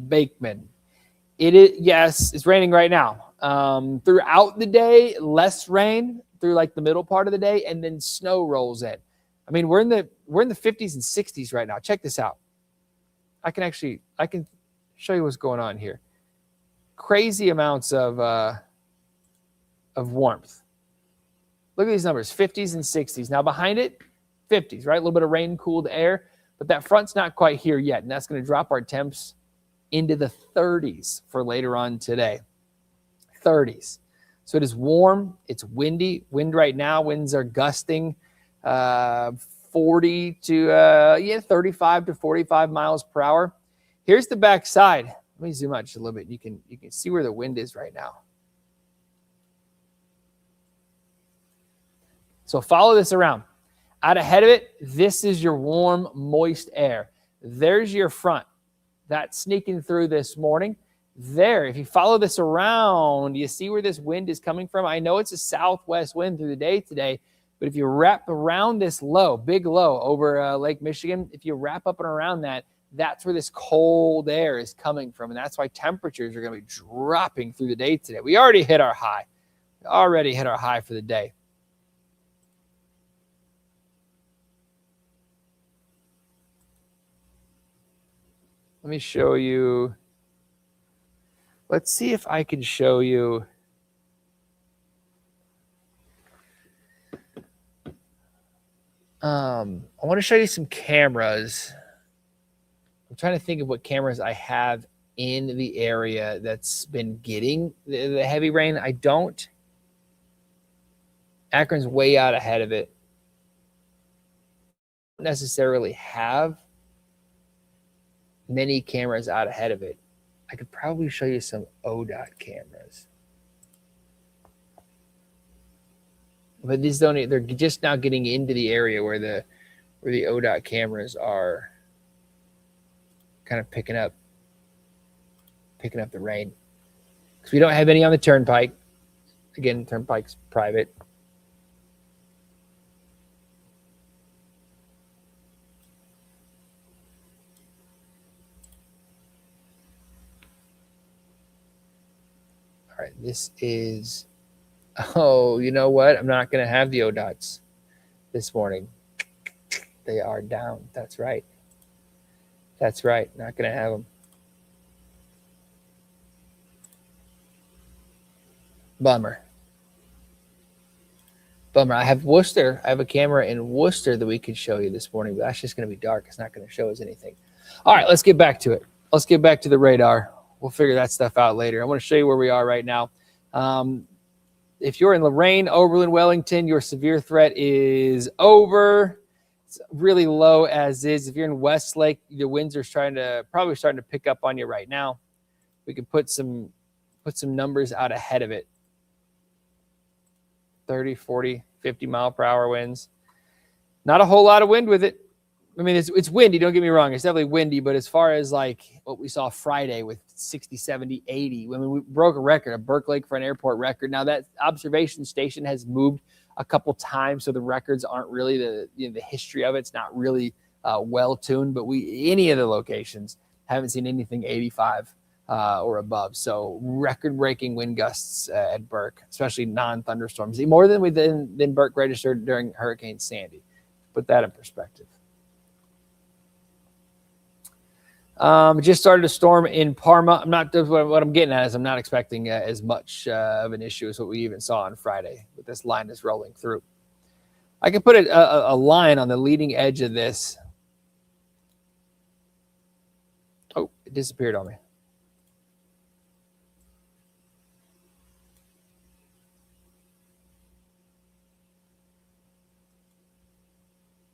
Bakeman. It is, yes, it's raining right now. Throughout the day, less rain through like the middle part of the day, and then snow rolls in. I mean, we're in the 50s and 60s right now. Check this out. I can show you what's going on here. Crazy amounts of warmth. Look at these numbers, 50s and 60s. Now behind it, 50s, right? A little bit of rain-cooled air, but that front's not quite here yet, and that's going to drop our temps into the 30s for later on today. 30s. So it is warm. It's windy. Wind right now, winds are gusting 40 to 35 to 45 miles per hour. Here's the back side. Let me zoom out just a little bit. You can see where the wind is right now. So follow this around. Out ahead of it, this is your warm, moist air. There's your front. That's sneaking through this morning. There, if you follow this around, you see where this wind is coming from. I know it's a southwest wind through the day today, but if you wrap around this low, big low over Lake Michigan, if you wrap up and around that, that's where this cold air is coming from. And that's why temperatures are going to be dropping through the day today. We already hit our high. For the day. Let me show you. Let's see if I can show you. I want to show you some cameras. I'm trying to think of what cameras I have in the area that's been getting the heavy rain. I don't. Akron's way out ahead of it. Don't necessarily have many cameras out ahead of it. I could probably show you some ODOT cameras. But these don't, they're just now getting into the area where the ODOT cameras are kind of picking up the rain. Because we don't have any on the turnpike. Again, turnpike's private. All right, this is, oh, you know what? I'm not going to have the ODOTs this morning. They are down. That's right. Not going to have them. Bummer. I have Worcester. I have a camera in Worcester that we could show you this morning, but that's just going to be dark. It's not going to show us anything. All right, let's get back to it. Let's get back to the radar. We'll figure that stuff out later. I want to show you where we are right now. If you're in Lraine, Oberlin, Wellington, your severe threat is over. It's really low as is. If you're in Westlake, the winds are probably starting to pick up on you right now. We can put some numbers out ahead of it. 30, 40, 50 mile per hour winds. Not a whole lot of wind with it. I mean, it's windy, don't get me wrong. It's definitely windy, but as far as like what we saw Friday with 60, 70, 80, I mean, we broke a record, a Burke Lakefront Airport record. Now that observation station has moved a couple times, so the records aren't really the history of it. It's not really well tuned, but any of the locations haven't seen anything 85 or above. So record-breaking wind gusts at Burke, especially non-thunderstorms, more than Burke registered during Hurricane Sandy. Put that in perspective. Just started a storm in Parma. What I'm getting at is I'm not expecting as much of an issue as what we even saw on Friday with this line that's rolling through. I can put a line on the leading edge of this. Oh, it disappeared on me.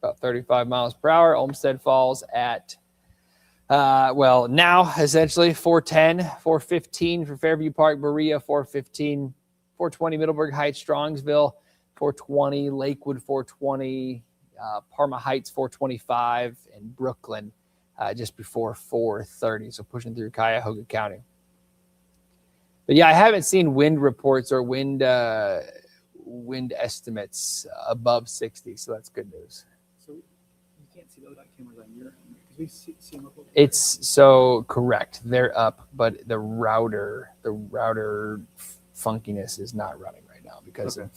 About 35 miles per hour. Olmsted Falls at Well, now essentially 410, 415 for Fairview Park, Berea 415, 420 Middleburg Heights, Strongsville 420, Lakewood 420, Parma Heights 425, and Brooklyn just before 430. So pushing through Cuyahoga County. But yeah, I haven't seen wind reports or wind estimates above 60, so that's good news. So you can't see those cameras on your end because we see them up over there. It's so correct. They're up, but the router funkiness is not running right now because of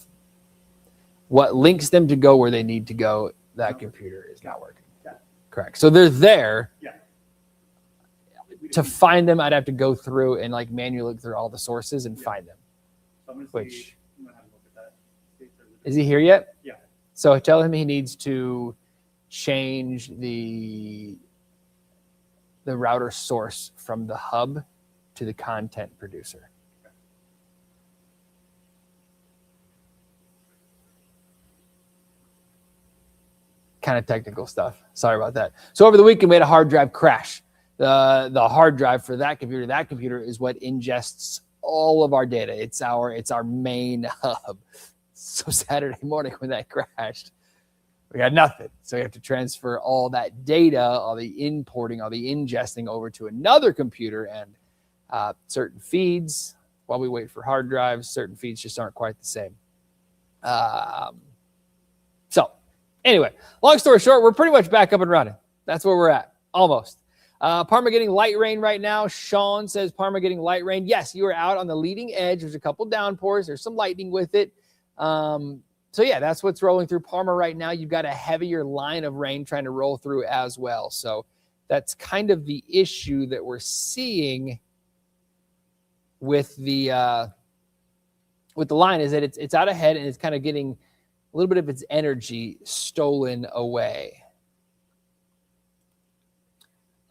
what links them to go where they need to go. That computer is not working. Correct. So they're there. Yeah. To find them, I'd have to go through and like manually look through all the sources and find them. So I'm gonna Which I'm gonna have a look at that. See if there's a is he here yet? Yeah. So tell him he needs to change the router source from the hub to the content producer. Kind of technical stuff. Sorry about that. So over the weekend, we had a hard drive crash. The hard drive for that computer is what ingests all of our data. It's our main hub. So Saturday morning when that crashed, we got nothing. So we have to transfer all that data, all the importing, all the ingesting over to another computer, and certain feeds, while we wait for hard drives, certain feeds just aren't quite the same. So anyway, long story short, we're pretty much back up and running. That's where we're at, almost. Parma getting light rain right now. Sean says Parma getting light rain. Yes, you are out on the leading edge. There's a couple downpours. There's some lightning with it. So yeah, that's what's rolling through Parma right now. You've got a heavier line of rain trying to roll through as well. So that's kind of the issue that we're seeing with the line, is that it's out ahead and it's kind of getting a little bit of its energy stolen away.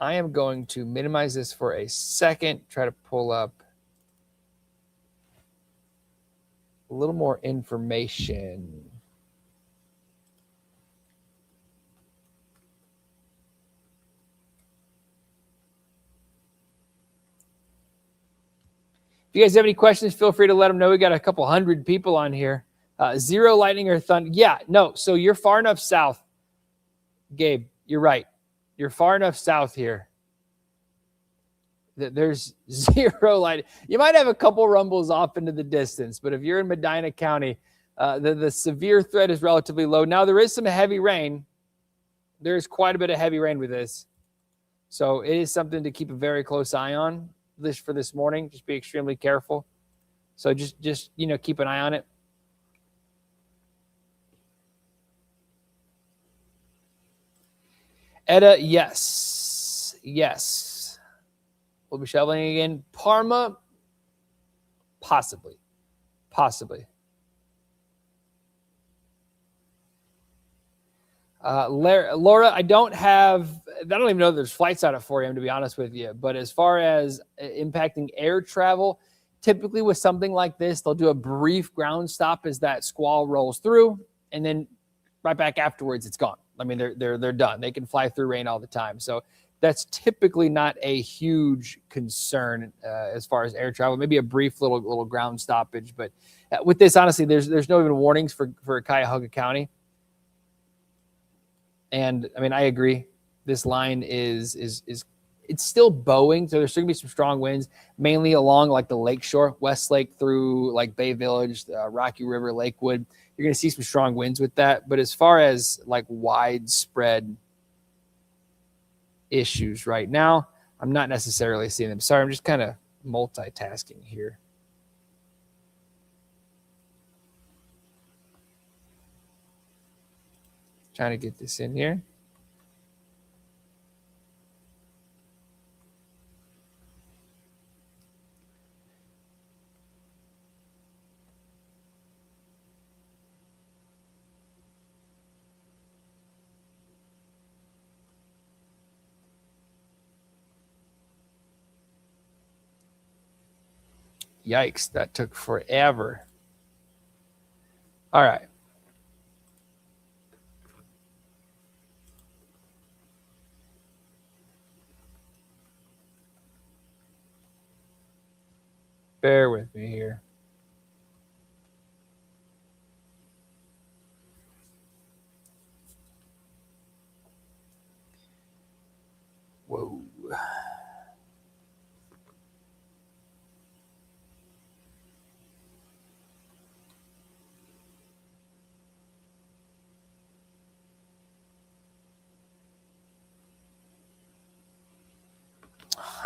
I am going to minimize this for a second, try to pull up a little more information. If you guys have any questions, feel free to let them know. We got a couple hundred people on here. Zero lightning or thunder. Yeah, no. So you're far enough south, Gabe. You're right. You're far enough south here that there's zero light. You might have a couple rumbles off into the distance, but if you're in Medina County, the severe threat is relatively low. Now, there is some heavy rain. There's quite a bit of heavy rain with this. So it is something to keep a very close eye on for this morning. Just be extremely careful. So just keep an eye on it. Etta, yes. We'll be shoveling again. Parma, possibly. Laura, I don't even know there's flights out at 4 a.m. to be honest with you. But as far as impacting air travel, typically with something like this, they'll do a brief ground stop as that squall rolls through, and then right back afterwards, it's gone. I mean, they're done. They can fly through rain all the time. So that's typically not a huge concern as far as air travel. Maybe a brief little ground stoppage. But with this, honestly, there's no even warnings for Cuyahoga County. And I mean, I agree. This line is it's still bowing, so there's going to be some strong winds, mainly along like the lakeshore, Westlake through like Bay Village, Rocky River, Lakewood. You're going to see some strong winds with that. But as far as like widespread issues right now, I'm not necessarily seeing them. Sorry, I'm just kind of multitasking here. Trying to get this in here. Yikes, that took forever. All right. Bear with me here. Whoa.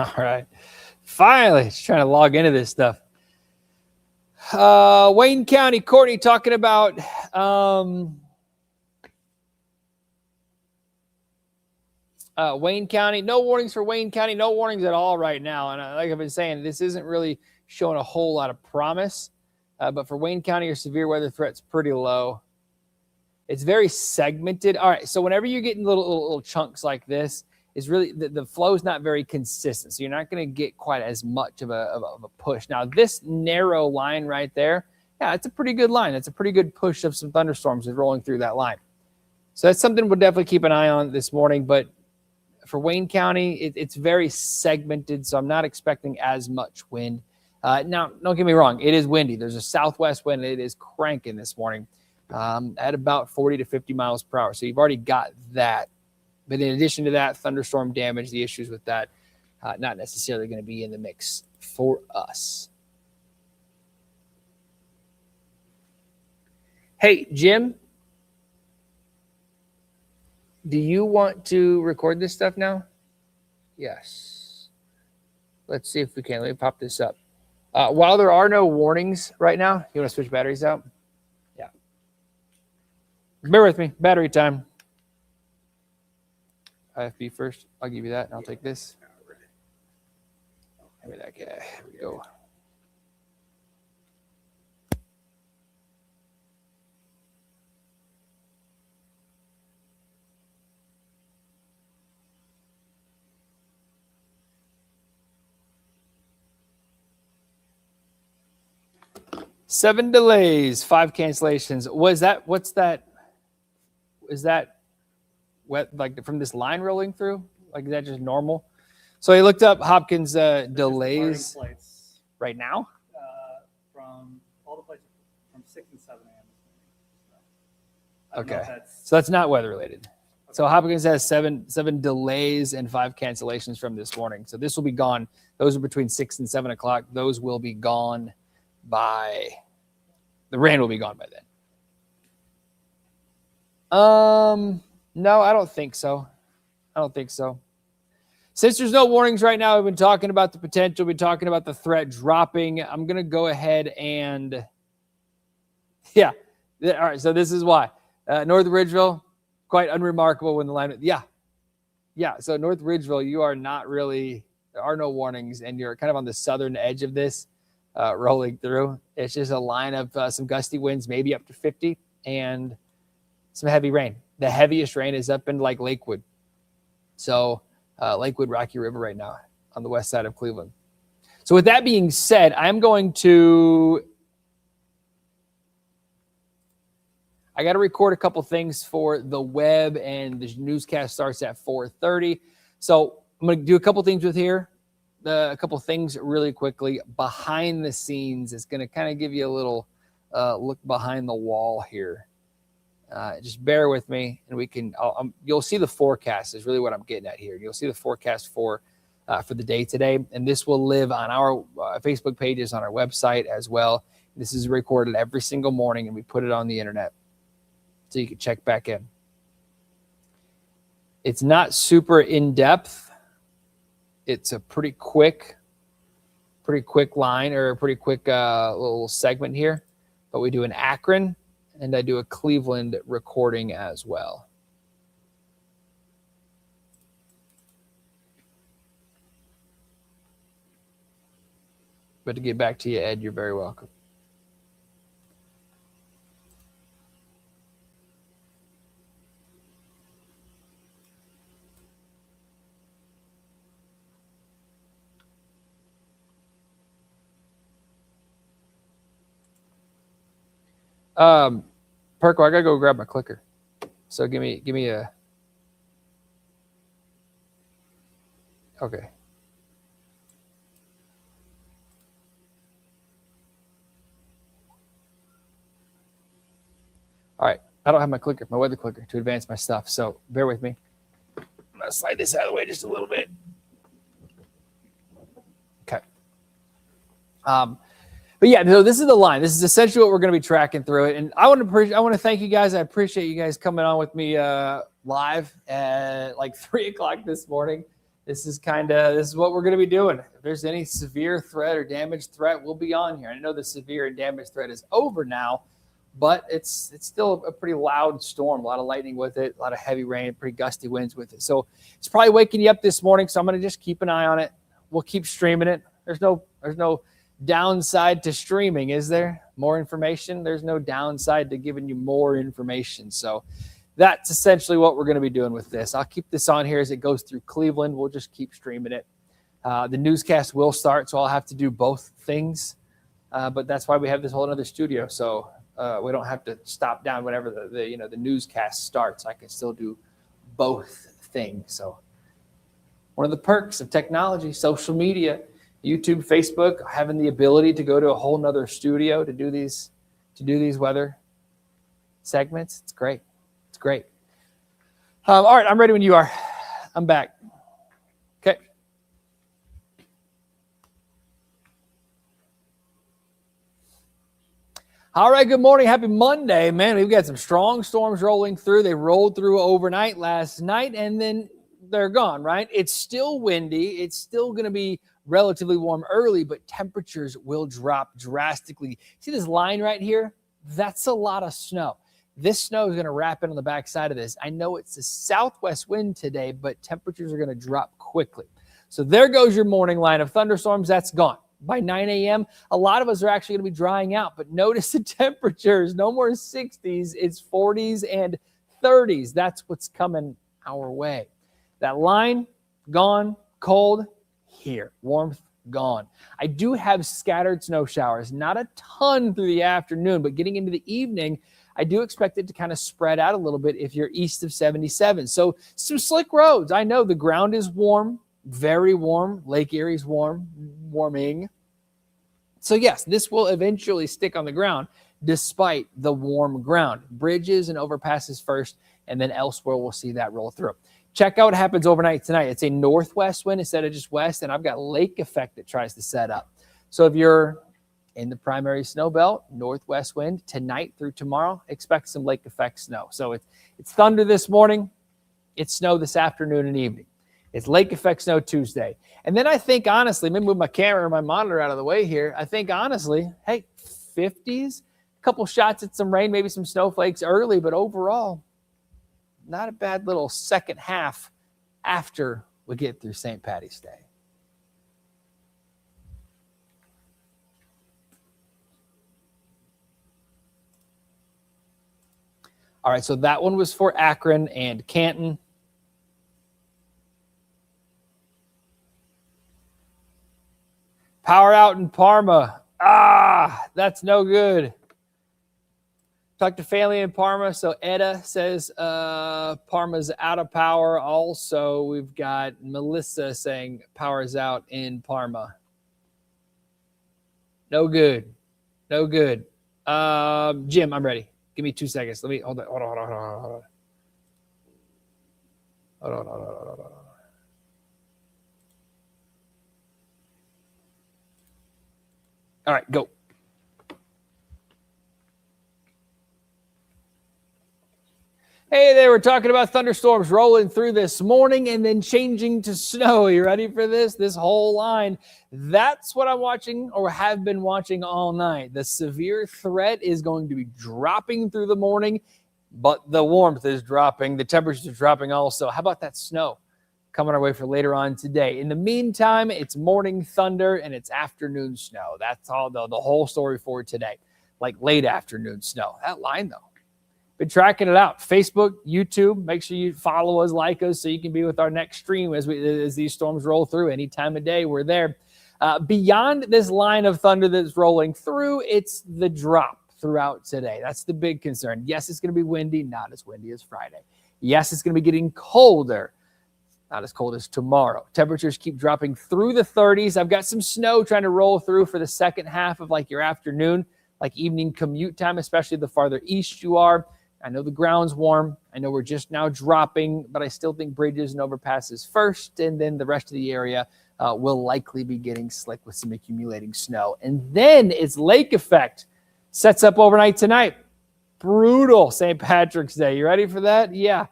All right. Finally, just trying to log into this stuff. Wayne County, Courtney talking about Wayne County. No warnings for Wayne County. No warnings at all right now. And like I've been saying, this isn't really showing a whole lot of promise. But for Wayne County, your severe weather threat's pretty low. It's very segmented. All right, so whenever you're getting little chunks like this, it's really the flow is not very consistent. So you're not going to get quite as much of a push. Now, this narrow line right there, yeah, it's a pretty good line. It's a pretty good push of some thunderstorms is rolling through that line. So that's something we'll definitely keep an eye on this morning. But for Wayne County, it's very segmented, so I'm not expecting as much wind. Now, don't get me wrong. It is windy. There's a southwest wind. It is cranking this morning at about 40 to 50 miles per hour. So you've already got that. But in addition to that, thunderstorm damage, the issues with that, not necessarily going to be in the mix for us. Hey, Jim, do you want to record this stuff now? Yes. Let's see if we can. Let me pop this up. While there are no warnings right now, you want to switch batteries out? Yeah. Bear with me. Battery time. IFB first. I'll give you that, and I'll take this. Give me that guy. Here we go. Seven delays, 5 cancellations. What's that? Is that wet, like from this line rolling through? Like, is that just normal? So he looked up Hopkins delays right now. From all the places from 6 and 7 a.m. Okay, so that's not weather related. Okay. So Hopkins has seven delays and 5 cancellations from this morning. So this will be gone. Those are between 6 and 7 o'clock. Those will be gone by, the rain will be gone by then. No, I don't think so. Since there's no warnings right now, we've been talking about the potential. We've been talking about the threat dropping. I'm going to go ahead and, yeah. All right, so this is why. North Ridgeville, quite unremarkable when the line, yeah. So North Ridgeville, you are not really, there are no warnings, and you're kind of on the southern edge of this. Rolling through. It's just a line of some gusty winds, maybe up to 50, and some heavy rain. The heaviest rain is up in like Lakewood. So Lakewood, Rocky River right now on the west side of Cleveland. So with that being said, I'm going to, I got to record a couple things for the web, and the newscast starts at 4:30. So I'm going to do a couple things with here. A couple things really quickly behind the scenes. It's going to kind of give you a little look behind the wall here. Just bear with me, and we can. You'll see the forecast is really what I'm getting at here. You'll see the forecast for the day today, and this will live on our Facebook pages, on our website as well. This is recorded every single morning, and we put it on the internet so you can check back in. It's not super in depth. It's a pretty quick line, or a pretty quick little segment here. But we do an Akron, and I do a Cleveland recording as well. But to get back to you, Ed, you're very welcome. Perko, I gotta go grab my clicker. So give me a. Okay. All right. I don't have my clicker, my weather clicker to advance my stuff. So bear with me. I'm going to slide this out of the way just a little bit. Okay. But yeah, so this is the line. This is essentially what we're going to be tracking through it. And I want to thank you guys. I appreciate you guys coming on with me live at like 3 o'clock this morning. This is what we're going to be doing. If there's any severe threat or damage threat, we'll be on here. I know the severe and damage threat is over now, but it's still a pretty loud storm. A lot of lightning with it, a lot of heavy rain, pretty gusty winds with it. So it's probably waking you up this morning. So I'm going to just keep an eye on it. We'll keep streaming it. There's no downside to streaming, is there? More information? There's no downside to giving you more information. So that's essentially what we're going to be doing with this. I'll keep this on here as it goes through Cleveland. We'll just keep streaming it. The newscast will start, so I'll have to do both things. But that's why we have this whole other studio. So we don't have to stop down whenever the newscast starts. I can still do both things. So one of the perks of technology, social media, YouTube, Facebook, having the ability to go to a whole nother studio to do these weather segments. It's great. It's great. All right, I'm ready when you are. I'm back. Okay. All right, good morning. Happy Monday, man. We've got some strong storms rolling through. They rolled through overnight last night, and then they're gone, right? It's still windy. It's still going to be relatively warm early, but temperatures will drop drastically. See this line right here? That's a lot of snow. This snow is going to wrap in on the backside of this. I know it's a southwest wind today, but temperatures are going to drop quickly. So there goes your morning line of thunderstorms. That's gone. By 9 a.m., a lot of us are actually going to be drying out, but notice the temperatures, no more 60s. It's 40s and 30s. That's what's coming our way. That line, gone, cold, here. Warmth, gone. I do have scattered snow showers, not a ton through the afternoon, but getting into the evening, I do expect it to kind of spread out a little bit if you're east of 77. So some slick roads. I know the ground is warm, very warm. Lake Erie's warming. So yes, this will eventually stick on the ground despite the warm ground. Bridges and overpasses first, and then elsewhere we'll see that roll through. Check out what happens overnight tonight. It's a northwest wind instead of just west, and I've got lake effect that tries to set up. So if you're in the primary snow belt, northwest wind tonight through tomorrow, expect some lake effect snow. So it's thunder this morning. It's snow this afternoon and evening. It's lake effect snow Tuesday. And then I think, honestly, let me move my camera or my monitor out of the way here. I think, honestly, hey, 50s, a couple shots at some rain, maybe some snowflakes early, but overall, not a bad little second half after we get through St. Paddy's Day. All right, so that one was for Akron and Canton. Power out in Parma. That's no good. Talked to family in Parma. So Etta says Parma's out of power. Also, we've got Melissa saying power's out in Parma. No good. No good. Jim, I'm ready. Give me 2 seconds. Let me hold on. Hold on. All right, go. Hey there, we're talking about thunderstorms rolling through this morning and then changing to snow. You ready for this? This whole line. That's what I'm watching or have been watching all night. The severe threat is going to be dropping through the morning, but the warmth is dropping. The temperatures are dropping also. How about that snow coming our way for later on today? In the meantime, it's morning thunder and it's afternoon snow. That's all the whole story for today, like late afternoon snow. That line, though. Been tracking it out. Facebook, YouTube. Make sure you follow us, like us, so you can be with our next stream as these storms roll through. Any time of day, we're there. Beyond this line of thunder that's rolling through, it's the drop throughout today. That's the big concern. Yes, it's going to be windy. Not as windy as Friday. Yes, it's going to be getting colder. Not as cold as tomorrow. Temperatures keep dropping through the 30s. I've got some snow trying to roll through for the second half of like your afternoon, like evening commute time, especially the farther east you are. I know the ground's warm. I know we're just now dropping, but I still think bridges and overpasses first, and then the rest of the area will likely be getting slick with some accumulating snow. And then it's lake effect. Sets up overnight tonight. Brutal St. Patrick's Day. You ready for that? Yeah.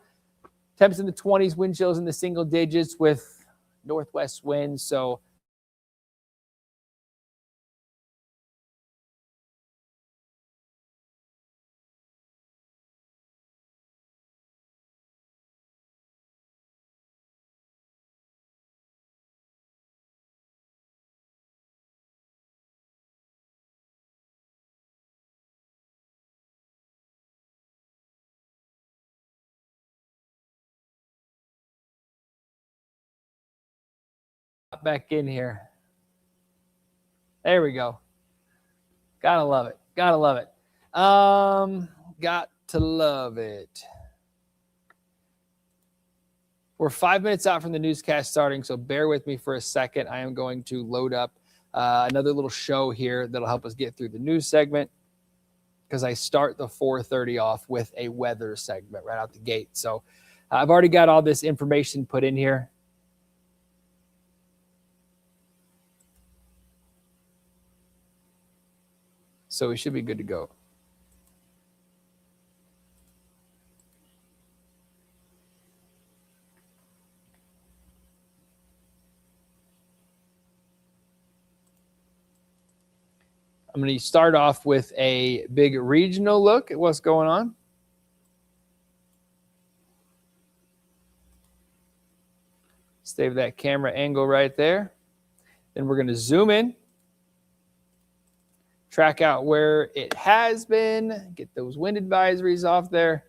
Temps in the 20s, wind chills in the single digits with northwest winds. So back in here. There we go. Gotta love it. Gotta love it. Got to love it. We're 5 minutes out from the newscast starting, so bear with me for a second. I am going to load up another little show here that'll help us get through the news segment, because I start the 4:30 off with a weather segment right out the gate. So I've already got all this information put in here. So we should be good to go. I'm going to start off with a big regional look at what's going on. Save that camera angle right there. Then we're going to zoom in. Track out where it has been, get those wind advisories off there.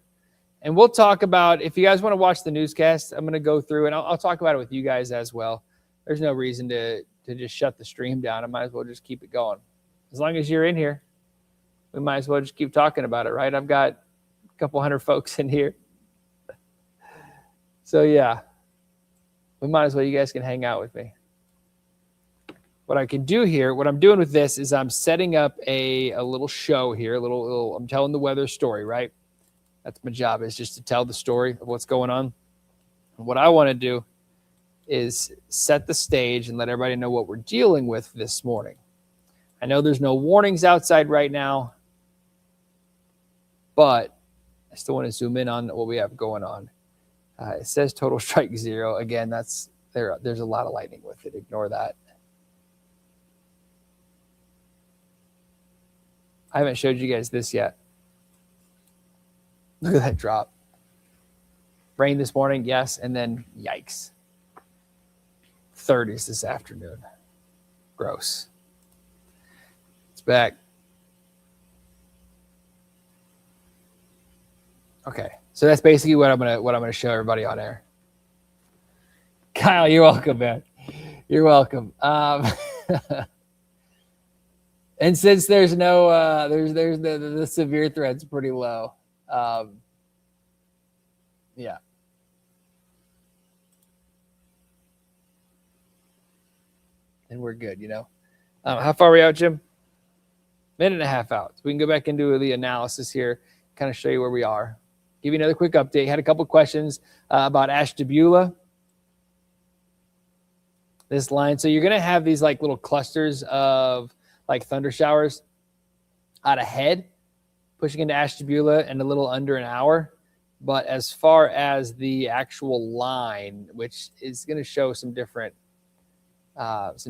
And we'll talk about, if you guys want to watch the newscast, I'm going to go through and I'll talk about it with you guys as well. There's no reason to just shut the stream down. I might as well just keep it going. As long as you're in here, we might as well just keep talking about it, right? I've got a couple hundred folks in here. So yeah, we might as well, you guys can hang out with me. What I can do here, what I'm doing with this is I'm setting up a little show here, I'm telling the weather story, right? That's my job, is just to tell the story of what's going on. And what I want to do is set the stage and let everybody know what we're dealing with this morning. I know there's no warnings outside right now, but I still want to zoom in on what we have going on. It says total strike 0. Again, there's a lot of lightning with it. Ignore that. I haven't showed you guys this yet. Look at that drop. Rain this morning, yes, and then yikes. 30s this afternoon. Gross. It's back. Okay, so that's basically what I'm gonna show everybody on air. Kyle, you're welcome, man. You're welcome. And since there's no, there's the severe threat's pretty low. Yeah. And we're good, you know. How far are we out, Jim? Minute and a half out. So we can go back into the analysis here, kind of show you where we are. Give you another quick update. Had a couple questions about Ashtabula. This line. So you're going to have these like little clusters of like thunder showers out ahead, pushing into Ashtabula in a little under an hour. But as far as the actual line, which is going to show some different, it's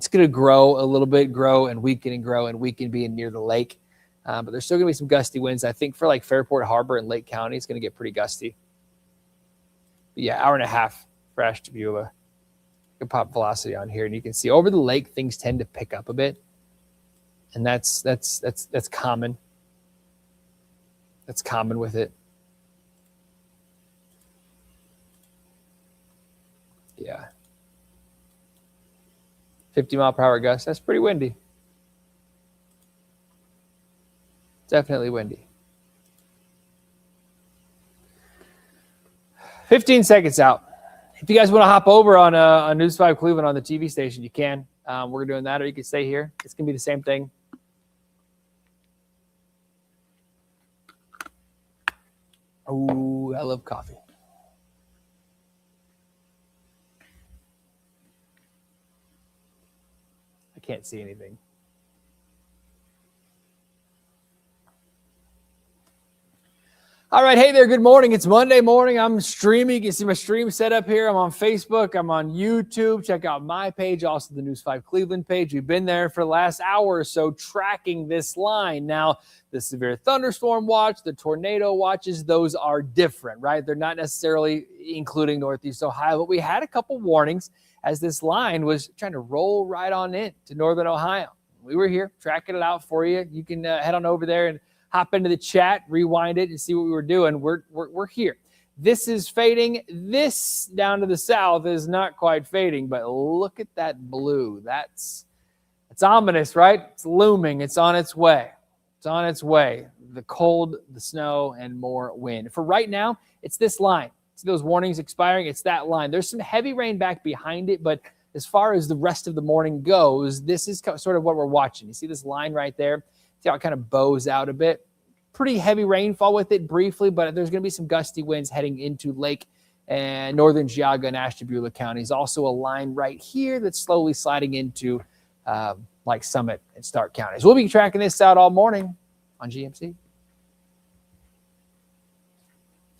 going to grow a little bit, grow and weaken being near the lake. But there's still going to be some gusty winds. I think for like Fairport Harbor and Lake County, it's going to get pretty gusty. But yeah, hour and a half for Ashtabula. You can pop velocity on here, and you can see over the lake things tend to pick up a bit, and that's common. That's common with it. Yeah. 50-mile-per-hour gusts. That's pretty windy. Definitely windy. 15 seconds out. If you guys want to hop over on News 5 Cleveland on the TV station, you can. We're doing that, or you can stay here. It's going to be the same thing. Ooh, I love coffee. I can't see anything. All right. Hey there. Good morning. It's Monday morning. I'm streaming. You can see my stream set up here. I'm on Facebook. I'm on YouTube. Check out my page, also the News 5 Cleveland page. We've been there for the last hour or so tracking this line. Now, the severe thunderstorm watch, the tornado watches, those are different, right? They're not necessarily including Northeast Ohio, but we had a couple warnings as this line was trying to roll right on in to Northern Ohio. We were here tracking it out for you. You can head on over there and hop into the chat, rewind it, and see what we were doing. We're here. This is fading. This down to the south is not quite fading, but look at that blue. It's ominous, right? It's looming. It's on its way. It's on its way. The cold, the snow, and more wind. For right now, it's this line. See those warnings expiring? It's that line. There's some heavy rain back behind it, but as far as the rest of the morning goes, this is sort of what we're watching. You see this line right there? See how it kind of bows out a bit? Pretty heavy rainfall with it briefly, but there's going to be some gusty winds heading into Lake and northern Geauga and Ashtabula counties. Also a line right here that's slowly sliding into like Summit and Stark counties. We'll be tracking this out all morning on GMC.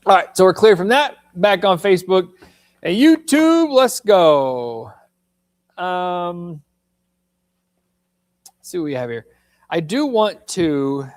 All right, so we're clear from that. Back on Facebook and YouTube. Let's go. Let's see what we have here. I do want to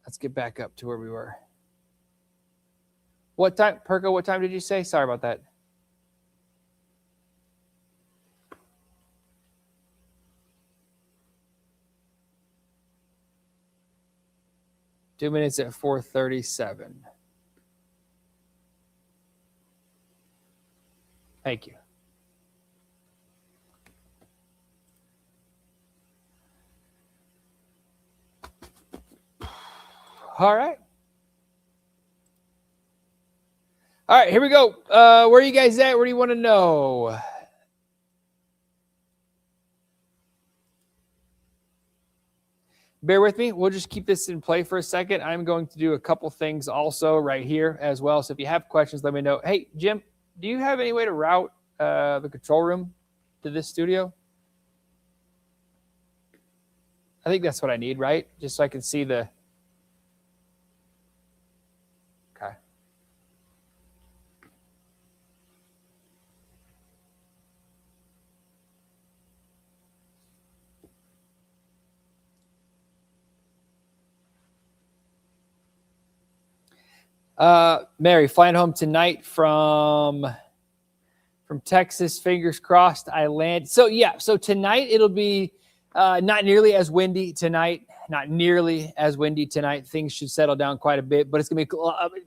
let's get back up to where we were. What time, Perko, what time did you say? Sorry about that. Two minutes at 4:37. Thank you. All right. All right, here we go. Where are you guys at? What do you want to know? Bear with me. We'll just keep this in play for a second. I'm going to do a couple things also right here as well. So if you have questions, let me know. Hey, Jim, do you have any way to route the control room to this studio? I think that's what I need, right? Just so I can see the... Okay. Mary, flying home tonight from Texas. Fingers crossed I land. So yeah, so tonight it'll be not nearly as windy tonight. Not nearly as windy tonight. Things should settle down quite a bit, but it's gonna be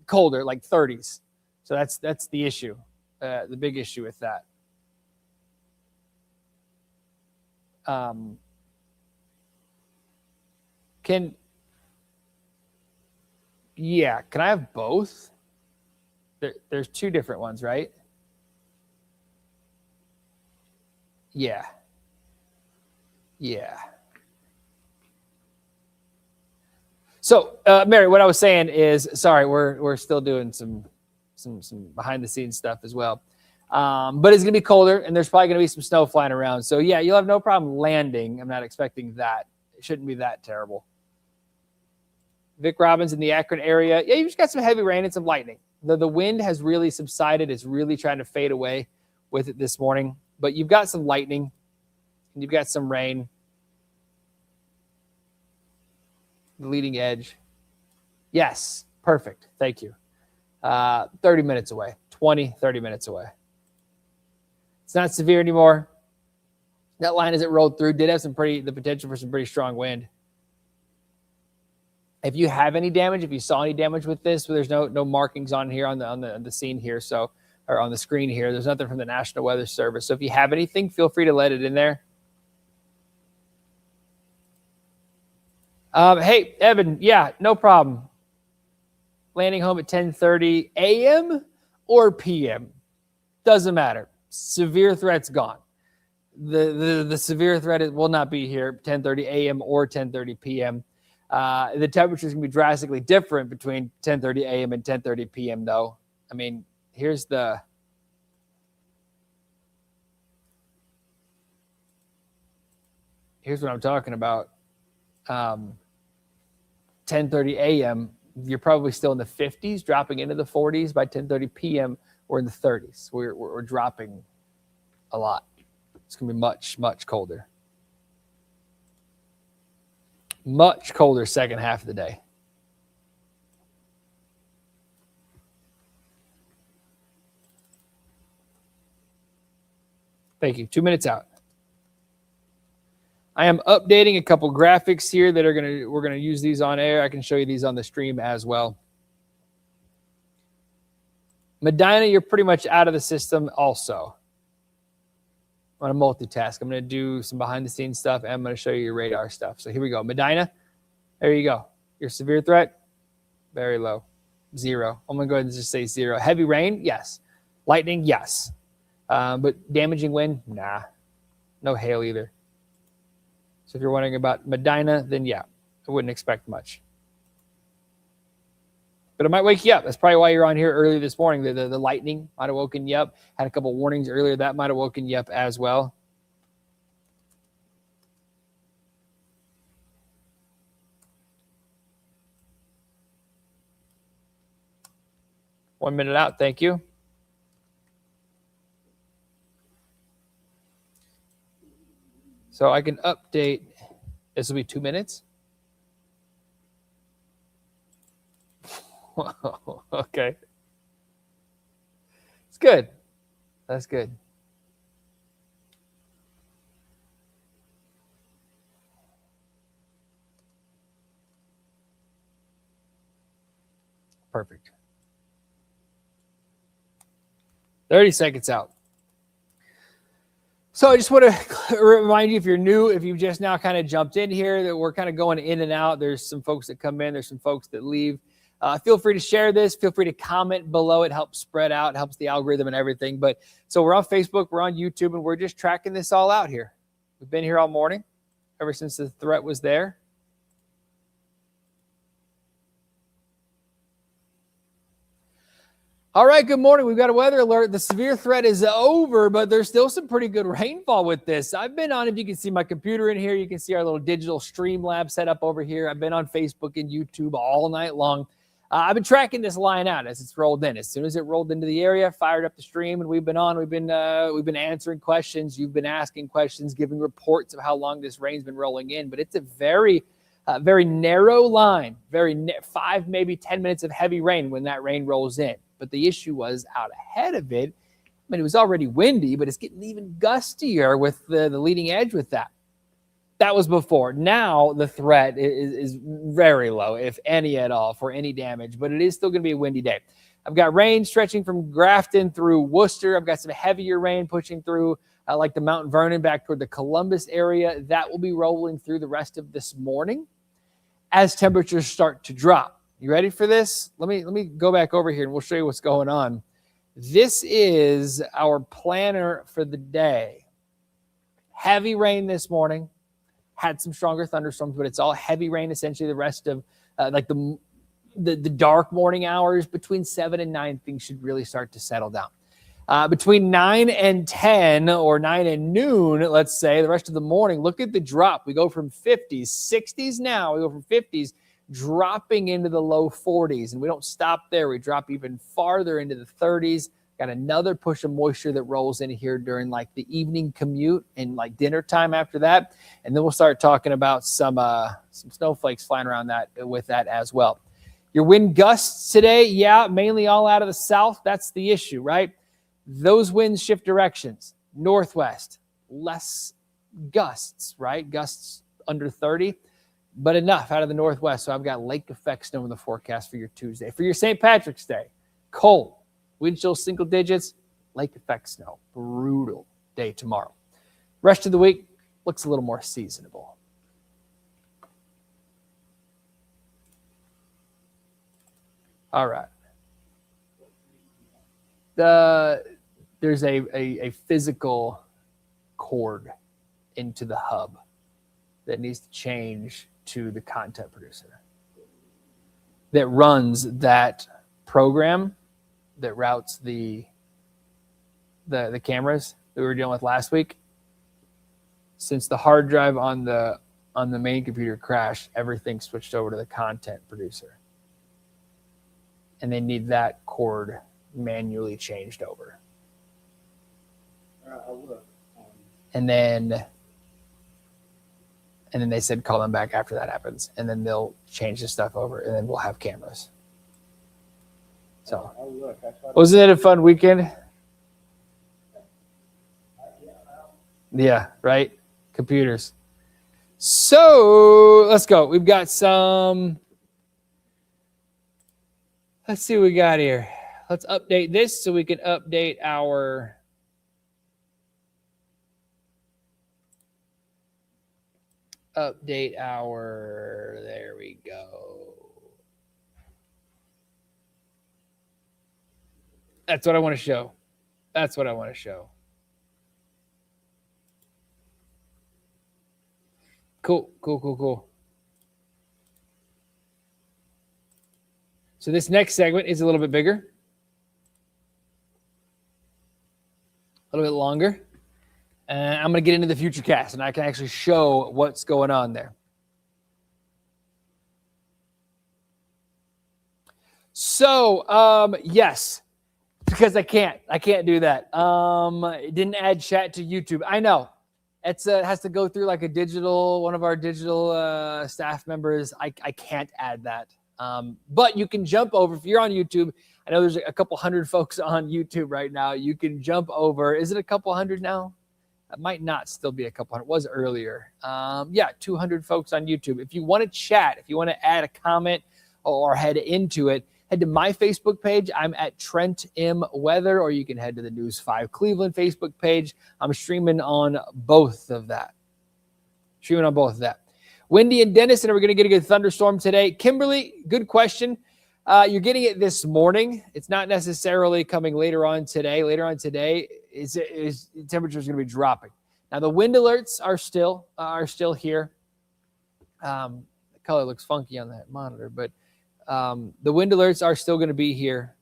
colder, like 30s. So that's the issue, the big issue with that. Can I have both? There's two different ones, right? Yeah. So, Mary, what I was saying is, sorry, we're still doing some behind the scenes stuff as well. But it's gonna be colder, and there's probably gonna be some snow flying around. So yeah, you'll have no problem landing. I'm not expecting that. It shouldn't be that terrible. Vic Robbins in the Akron area. Yeah, you just got some heavy rain and some lightning. The wind has really subsided. It's really trying to fade away with it this morning. But you've got some lightning, and you've got some rain. The leading edge. Yes, perfect. Thank you. 30 minutes away. 30 minutes away. It's not severe anymore. That line as it rolled through did have the potential for some pretty strong wind. If you have any damage, if you saw any damage with this, there's no markings on here on the scene here. So or on the screen here. There's nothing from the National Weather Service. So if you have anything, feel free to let it in there. Hey, Evan, yeah, no problem. Landing home at 10:30 a.m. or p.m. Doesn't matter. Severe threat's gone. The severe threat will not be here 10:30 a.m. or 10:30 p.m. The temperature is going to be drastically different between 10:30 a.m. and 10:30 p.m. though. I mean, here's what I'm talking about. 10:30 a.m., you're probably still in the 50s, dropping into the 40s. By 10:30 p.m., we're in the 30s. We're dropping a lot. It's going to be much, much colder. Much colder second half of the day. Thank you. 2 minutes out. I am updating a couple graphics here that we're gonna use these on air. I can show you these on the stream as well. Medina, you're pretty much out of the system also. I'm gonna multitask. I'm gonna do some behind the scenes stuff and I'm gonna show you your radar stuff. So here we go. Medina, there you go. Your severe threat, very low, 0. I'm gonna go ahead and just say 0. Heavy rain, yes. Lightning, yes. But damaging wind, nah. No hail either. So if you're wondering about Medina, then yeah, I wouldn't expect much. But it might wake you up. That's probably why you're on here early this morning. The lightning might have woken you up. Had a couple warnings earlier. That might have woken you up as well. One minute out. Thank you. So I can update. This will be 2 minutes. Okay. It's good. That's good. Perfect. 30 seconds out. So I just want to remind you, if you're new, if you've just now kind of jumped in here, that we're kind of going in and out. There's some folks that come in. There's some folks that leave. Feel free to share this. Feel free to comment below. It helps spread out, helps the algorithm and everything. But so we're on Facebook, we're on YouTube, and we're just tracking this all out here. We've been here all morning, ever since the threat was there. All right, good morning. We've got a weather alert. The severe threat is over, but there's still some pretty good rainfall with this. I've been on, if you can see my computer in here, you can see our little digital stream lab set up over here. I've been on Facebook and YouTube all night long. I've been tracking this line out as it's rolled in. As soon as it rolled into the area, fired up the stream, and we've been on. We've been answering questions. You've been asking questions, giving reports of how long this rain's been rolling in. But it's a very narrow line, 5, maybe 10 minutes of heavy rain when that rain rolls in. But the issue was out ahead of it. I mean, it was already windy, but it's getting even gustier with the leading edge with that. That was before. Now the threat is very low, if any at all, for any damage, but it is still going to be a windy day. I've got rain stretching from Grafton through Worcester. I've got some heavier rain pushing through like the Mount Vernon back toward the Columbus area. That will be rolling through the rest of this morning as temperatures start to drop. You ready for this? Let me go back over here and we'll show you what's going on. This is our planner for the day. Heavy rain this morning. Had some stronger thunderstorms, but it's all heavy rain essentially the rest of like the dark morning hours. Between 7 and 9, things should really start to settle down. Between 9 and 10 or 9 and noon, let's say, the rest of the morning, look at the drop. We go from 50s, 60s now. We go from 50s dropping into the low 40s, and we don't stop there. We drop even farther into the 30s. Got another push of moisture that rolls in here during like the evening commute and like dinner time after that. And then we'll start talking about some snowflakes flying around that with that as well. Your wind gusts today, yeah, mainly all out of the south. That's the issue, right? Those winds shift directions. Northwest, less gusts, right? Gusts under 30. But enough out of the northwest. So I've got lake effect snow in the forecast for your Tuesday. For your St. Patrick's Day, cold. Wind chill single digits, lake effect snow. Brutal day tomorrow. Rest of the week looks a little more seasonable. All right. There's a physical cord into the hub that needs to change to the content producer that runs that program that routes the cameras that we were dealing with last week. Since the hard drive on the main computer crashed, everything switched over to the content producer. And they need that cord manually changed over. I'll look. And then they said call them back after that happens, and then they'll change the stuff over, and then we'll have cameras. So, I'll look. wasn't it a fun weekend? Yeah, right? Computers. So let's go. We've got some. Let's see what we got here. Let's update this so we can update our. There we go. That's what I want to show. That's what I want to show. Cool. So this next segment is a little bit bigger. A little bit longer. And I'm going to get into the future cast, and I can actually show what's going on there. So, yes, because I can't do that. It didn't add chat to YouTube. I know. It has to go through like one of our digital staff members. I can't add that. But you can jump over if you're on YouTube. I know there's a couple hundred folks on YouTube right now. You can jump over. Is it a couple hundred now? It might not still be a couple hundred. It was earlier. 200 folks on YouTube. If you want to chat, if you want to add a comment or head into it, head to my Facebook page. I'm at Trent M. Weather, or you can head to the News 5 Cleveland Facebook page. I'm streaming on both of that. Wendy and Dennis, and we're going to get a good thunderstorm today. Kimberly, good question. You're getting it this morning. It's not necessarily coming later on today. Later on today, temperature is going to be dropping. Now the wind alerts are still here. The color looks funky on that monitor, but the wind alerts are still going to be here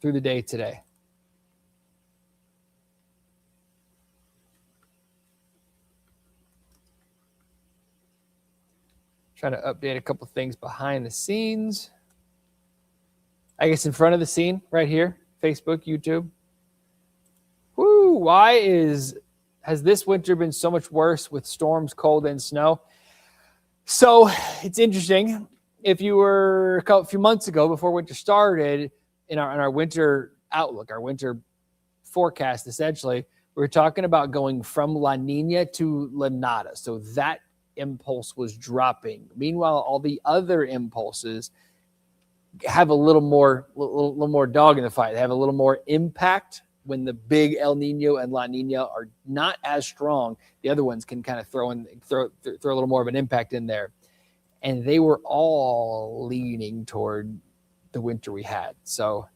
through the day today. Trying to update a couple things behind the scenes. I guess in front of the scene right here, Facebook, YouTube. Woo, why has this winter been so much worse with storms, cold, and snow? So it's interesting. If you were a few months ago, before winter started, in our winter outlook, our winter forecast, essentially, we were talking about going from La Nina to La Nada. So that impulse was dropping. Meanwhile, all the other impulses have a little more dog in the fight. They have a little more impact when the big El Nino and La Nina are not as strong. The other ones can kind of throw a little more of an impact in there. And they were all leaning toward the winter we had. So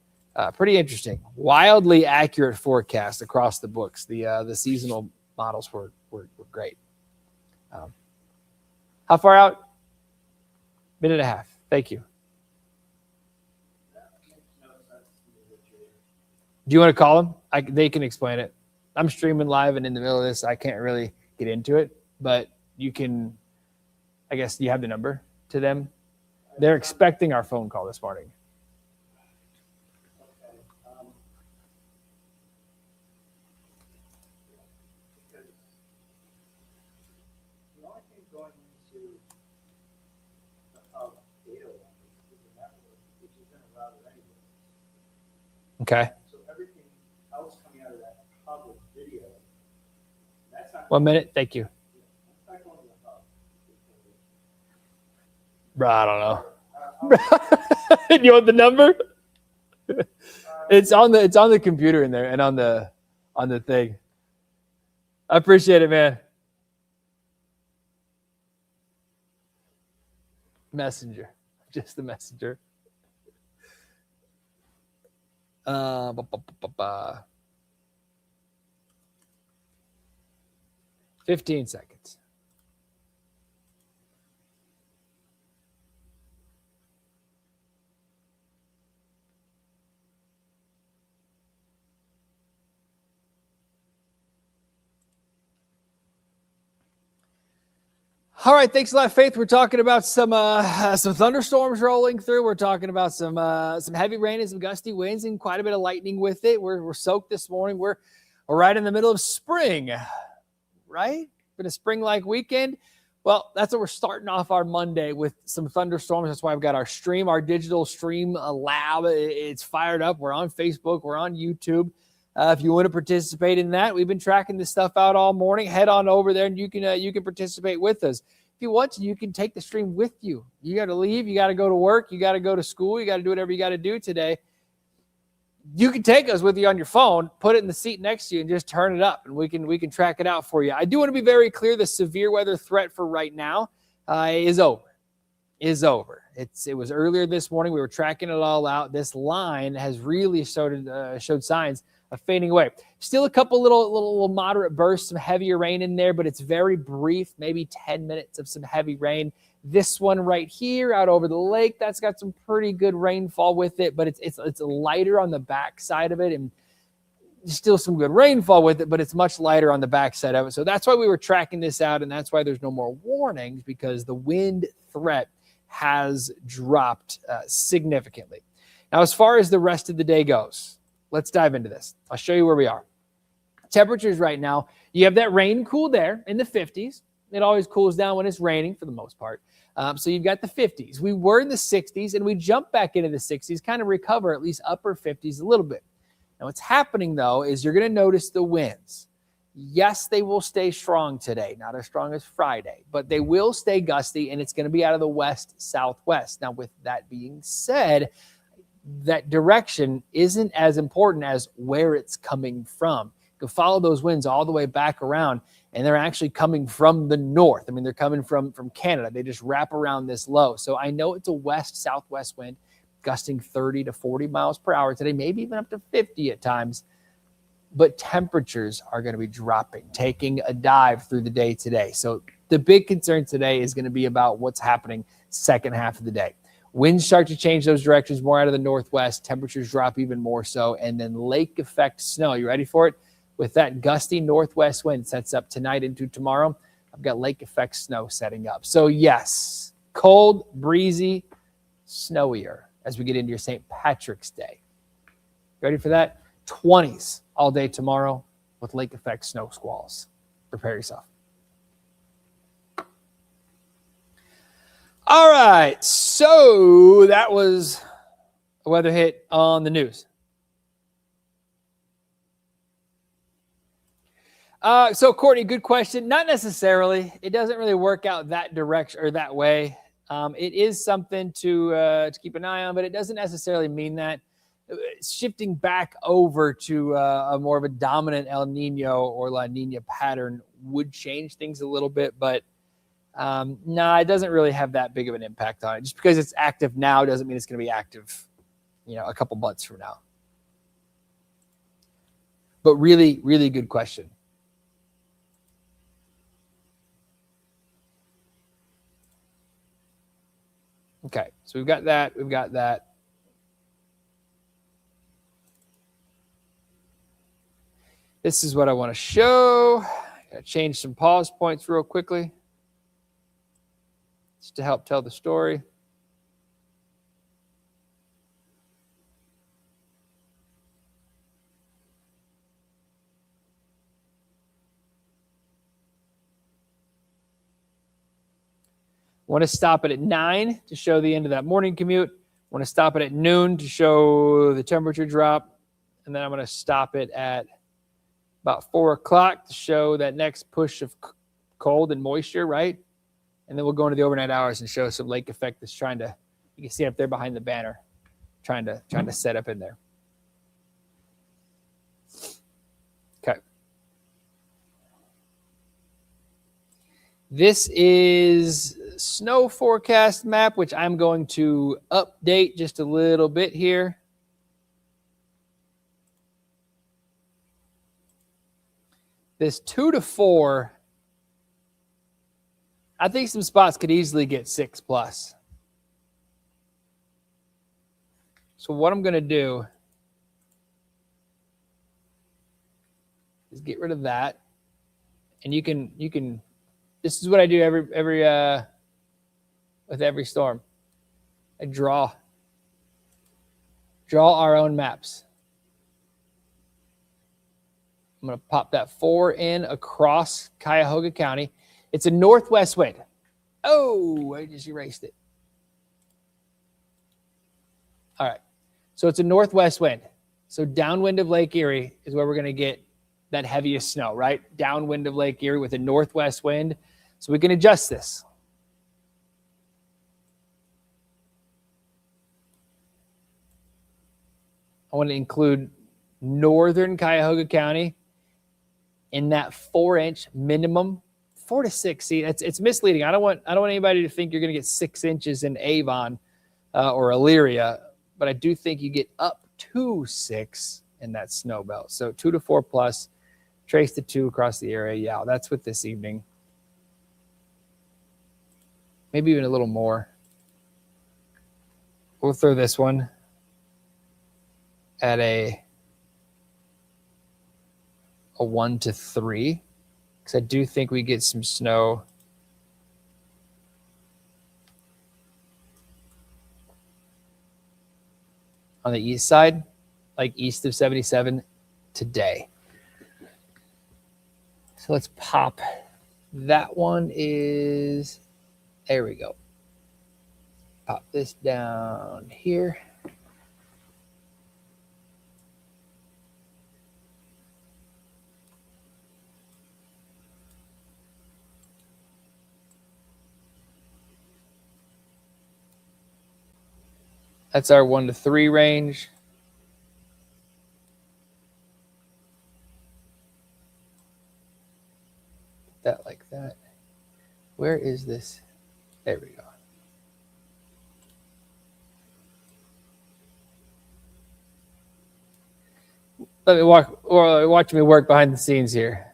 pretty interesting. Wildly accurate forecast across the books. The seasonal models were great. How far out? Minute and a half. Thank you. Do you want to call them? They can explain it. I'm streaming live, and in the middle of this, I can't really get into it. But you can, I guess, you have the number to them. They're expecting our phone call this morning. Okay. So everything else coming out of that public video, that's not 1 minute. Thank you. that's not going to the hub. Bro, I don't know. You want the number? It's on the computer in there and on the thing. I appreciate it, man. Messenger. Just the messenger. 15 seconds. All right, thanks a lot, Faith. We're talking about some thunderstorms rolling through. We're talking about some heavy rain and some gusty winds and quite a bit of lightning with it. We're soaked this morning. We're right in the middle of spring, right? Been a spring-like weekend. Well, that's what we're starting off our Monday with, some thunderstorms. That's why I've got our digital stream lab. It's fired up. We're on Facebook. We're on YouTube. If you want to participate in that, we've been tracking this stuff out all morning. Head on over there and you can participate with us. If you want to, you can take the stream with you. You got to leave. You got to go to work. You got to go to school. You got to do whatever you got to do today. You can take us with you on your phone, put it in the seat next to you, and just turn it up, and we can track it out for you. I do want to be very clear: the severe weather threat for right now is over. It was earlier this morning. We were tracking it all out. This line has really showed signs of fading away. Still a couple little moderate bursts, some heavier rain in there, but it's very brief, maybe 10 minutes of some heavy rain. This one right here out over the lake, that's got some pretty good rainfall with it, but it's lighter on the back side of it, and still some good rainfall with it, but it's much lighter on the back side of it. So that's why we were tracking this out, and that's why there's no more warnings, because the wind threat has dropped significantly. Now, as far as the rest of the day goes, let's dive into this. I'll show you where we are. Temperatures right now, you have that rain cool there in the 50s. It always cools down when it's raining for the most part. So you've got the 50s. We were in the 60s, and we jumped back into the 60s, kind of recover at least upper 50s a little bit. Now, what's happening, though, is you're going to notice the winds. Yes, they will stay strong today, not as strong as Friday, but they will stay gusty, and it's going to be out of the west-southwest. Now, with that being said, that direction isn't as important as where it's coming from. You can follow those winds all the way back around, and they're actually coming from the north. I mean, they're coming from Canada. They just wrap around this low. So I know it's a west-southwest wind, gusting 30 to 40 miles per hour today, maybe even up to 50 at times. But temperatures are going to be dropping, taking a dive through the day today. So the big concern today is going to be about what's happening second half of the day. Winds start to change those directions more out of the northwest. Temperatures drop even more so. And then lake effect snow. You ready for it? With that gusty northwest wind sets up tonight into tomorrow, I've got lake effect snow setting up. So yes, cold, breezy, snowier as we get into your St. Patrick's Day. Ready for that? 20s all day tomorrow with lake effect snow squalls. Prepare yourself. All right, so that was a weather hit on the news. So Courtney, good question. Not necessarily. It doesn't really work out that direction or that way. It is something to keep an eye on, but it doesn't necessarily mean that. Shifting back over to a more of a dominant El Nino or La Nina pattern would change things a little bit, but no, it doesn't really have that big of an impact on it. Just because it's active now doesn't mean it's going to be active, a couple months from now. But really, really good question. Okay, so we've got that. We've got that. This is what I want to show. Gotta change some pause points real quickly just to help tell the story. Want to stop it at 9 to show the end of that morning commute. Want to stop it at noon to show the temperature drop. And then I'm going to stop it at about 4 o'clock to show that next push of cold and moisture, right? And then we'll go into the overnight hours and show some lake effect that's you can see up there behind the banner, trying to set up in there. This is snow forecast map, which I'm going to update just a little bit here. This 2 to 4, I think some spots could easily get 6+. So what I'm going to do is get rid of that. And you can, this is what I do with every storm. I draw our own maps. I'm going to pop that 4 in across Cuyahoga County. It's a northwest wind. Oh, I just erased it. All right. So it's a northwest wind. So downwind of Lake Erie is where we're going to get that heaviest snow, right? Downwind of Lake Erie with a northwest wind. So we can adjust this. I want to include northern Cuyahoga County in that 4-inch minimum, 4 to 6. See, it's misleading. I don't want anybody to think you're going to get 6 inches in Avon or Elyria, but I do think you get up to 6 in that snow belt. So 2 to 4+, trace to 2 across the area. Yeah, that's with this evening. Maybe even a little more. We'll throw this one at a 1 to 3, because I do think we get some snow on the east side, like east of 77 today. So let's pop. That one is, there we go. Pop this down here. That's our 1 to 3 range. That like that. Where is this? There we go. Watch me work behind the scenes here.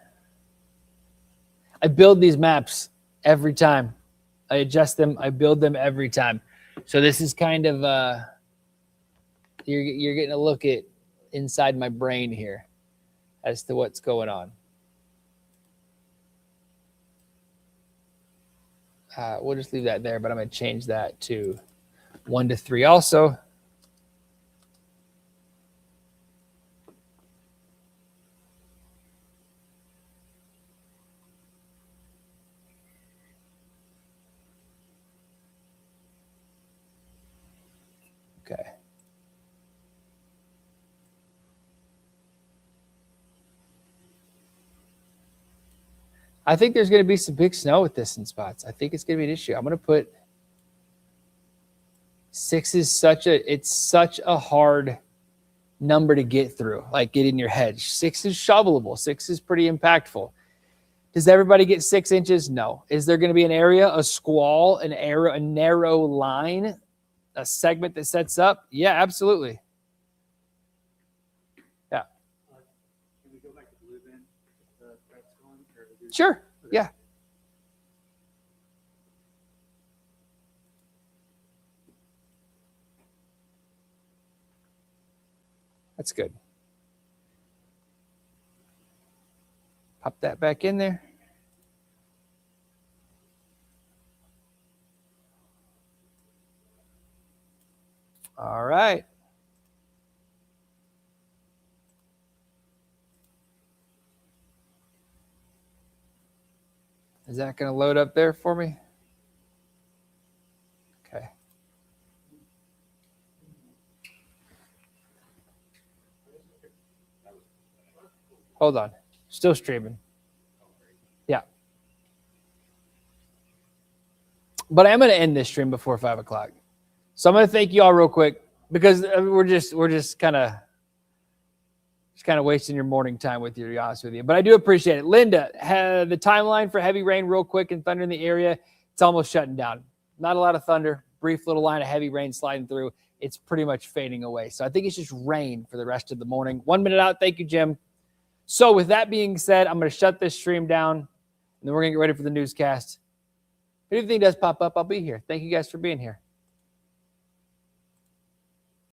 I build these maps every time. I adjust them. I build them every time. So this is kind of you're getting a look at inside my brain here as to what's going on. We'll just leave that there, but I'm going to change that to 1 to 3 also. Okay. I think there's going to be some big snow with this in spots. I think it's going to be an issue. I'm going to put 6 is such a hard number to get through, like get in your head. 6 is shovelable. 6 is pretty impactful. Does everybody get 6 inches? No. Is there going to be an area, a squall, a narrow line, a segment that sets up? Yeah, absolutely. Yeah. Can we go back to blue then? The threats going? Sure. Yeah. That's good. Pop that back in there. All right. Is that going to load up there for me? Okay. Hold on. Still streaming. Yeah. But I'm going to end this stream before 5 o'clock. So I'm going to thank you all real quick because we're just kind of Just kind of wasting your morning time with you, to be honest with you. But I do appreciate it. Linda, the timeline for heavy rain real quick and thunder in the area, it's almost shutting down. Not a lot of thunder, brief little line of heavy rain sliding through. It's pretty much fading away. So I think it's just rain for the rest of the morning. 1 minute out. Thank you, Jim. So with that being said, I'm going to shut this stream down, and then we're going to get ready for the newscast. If anything does pop up, I'll be here. Thank you guys for being here.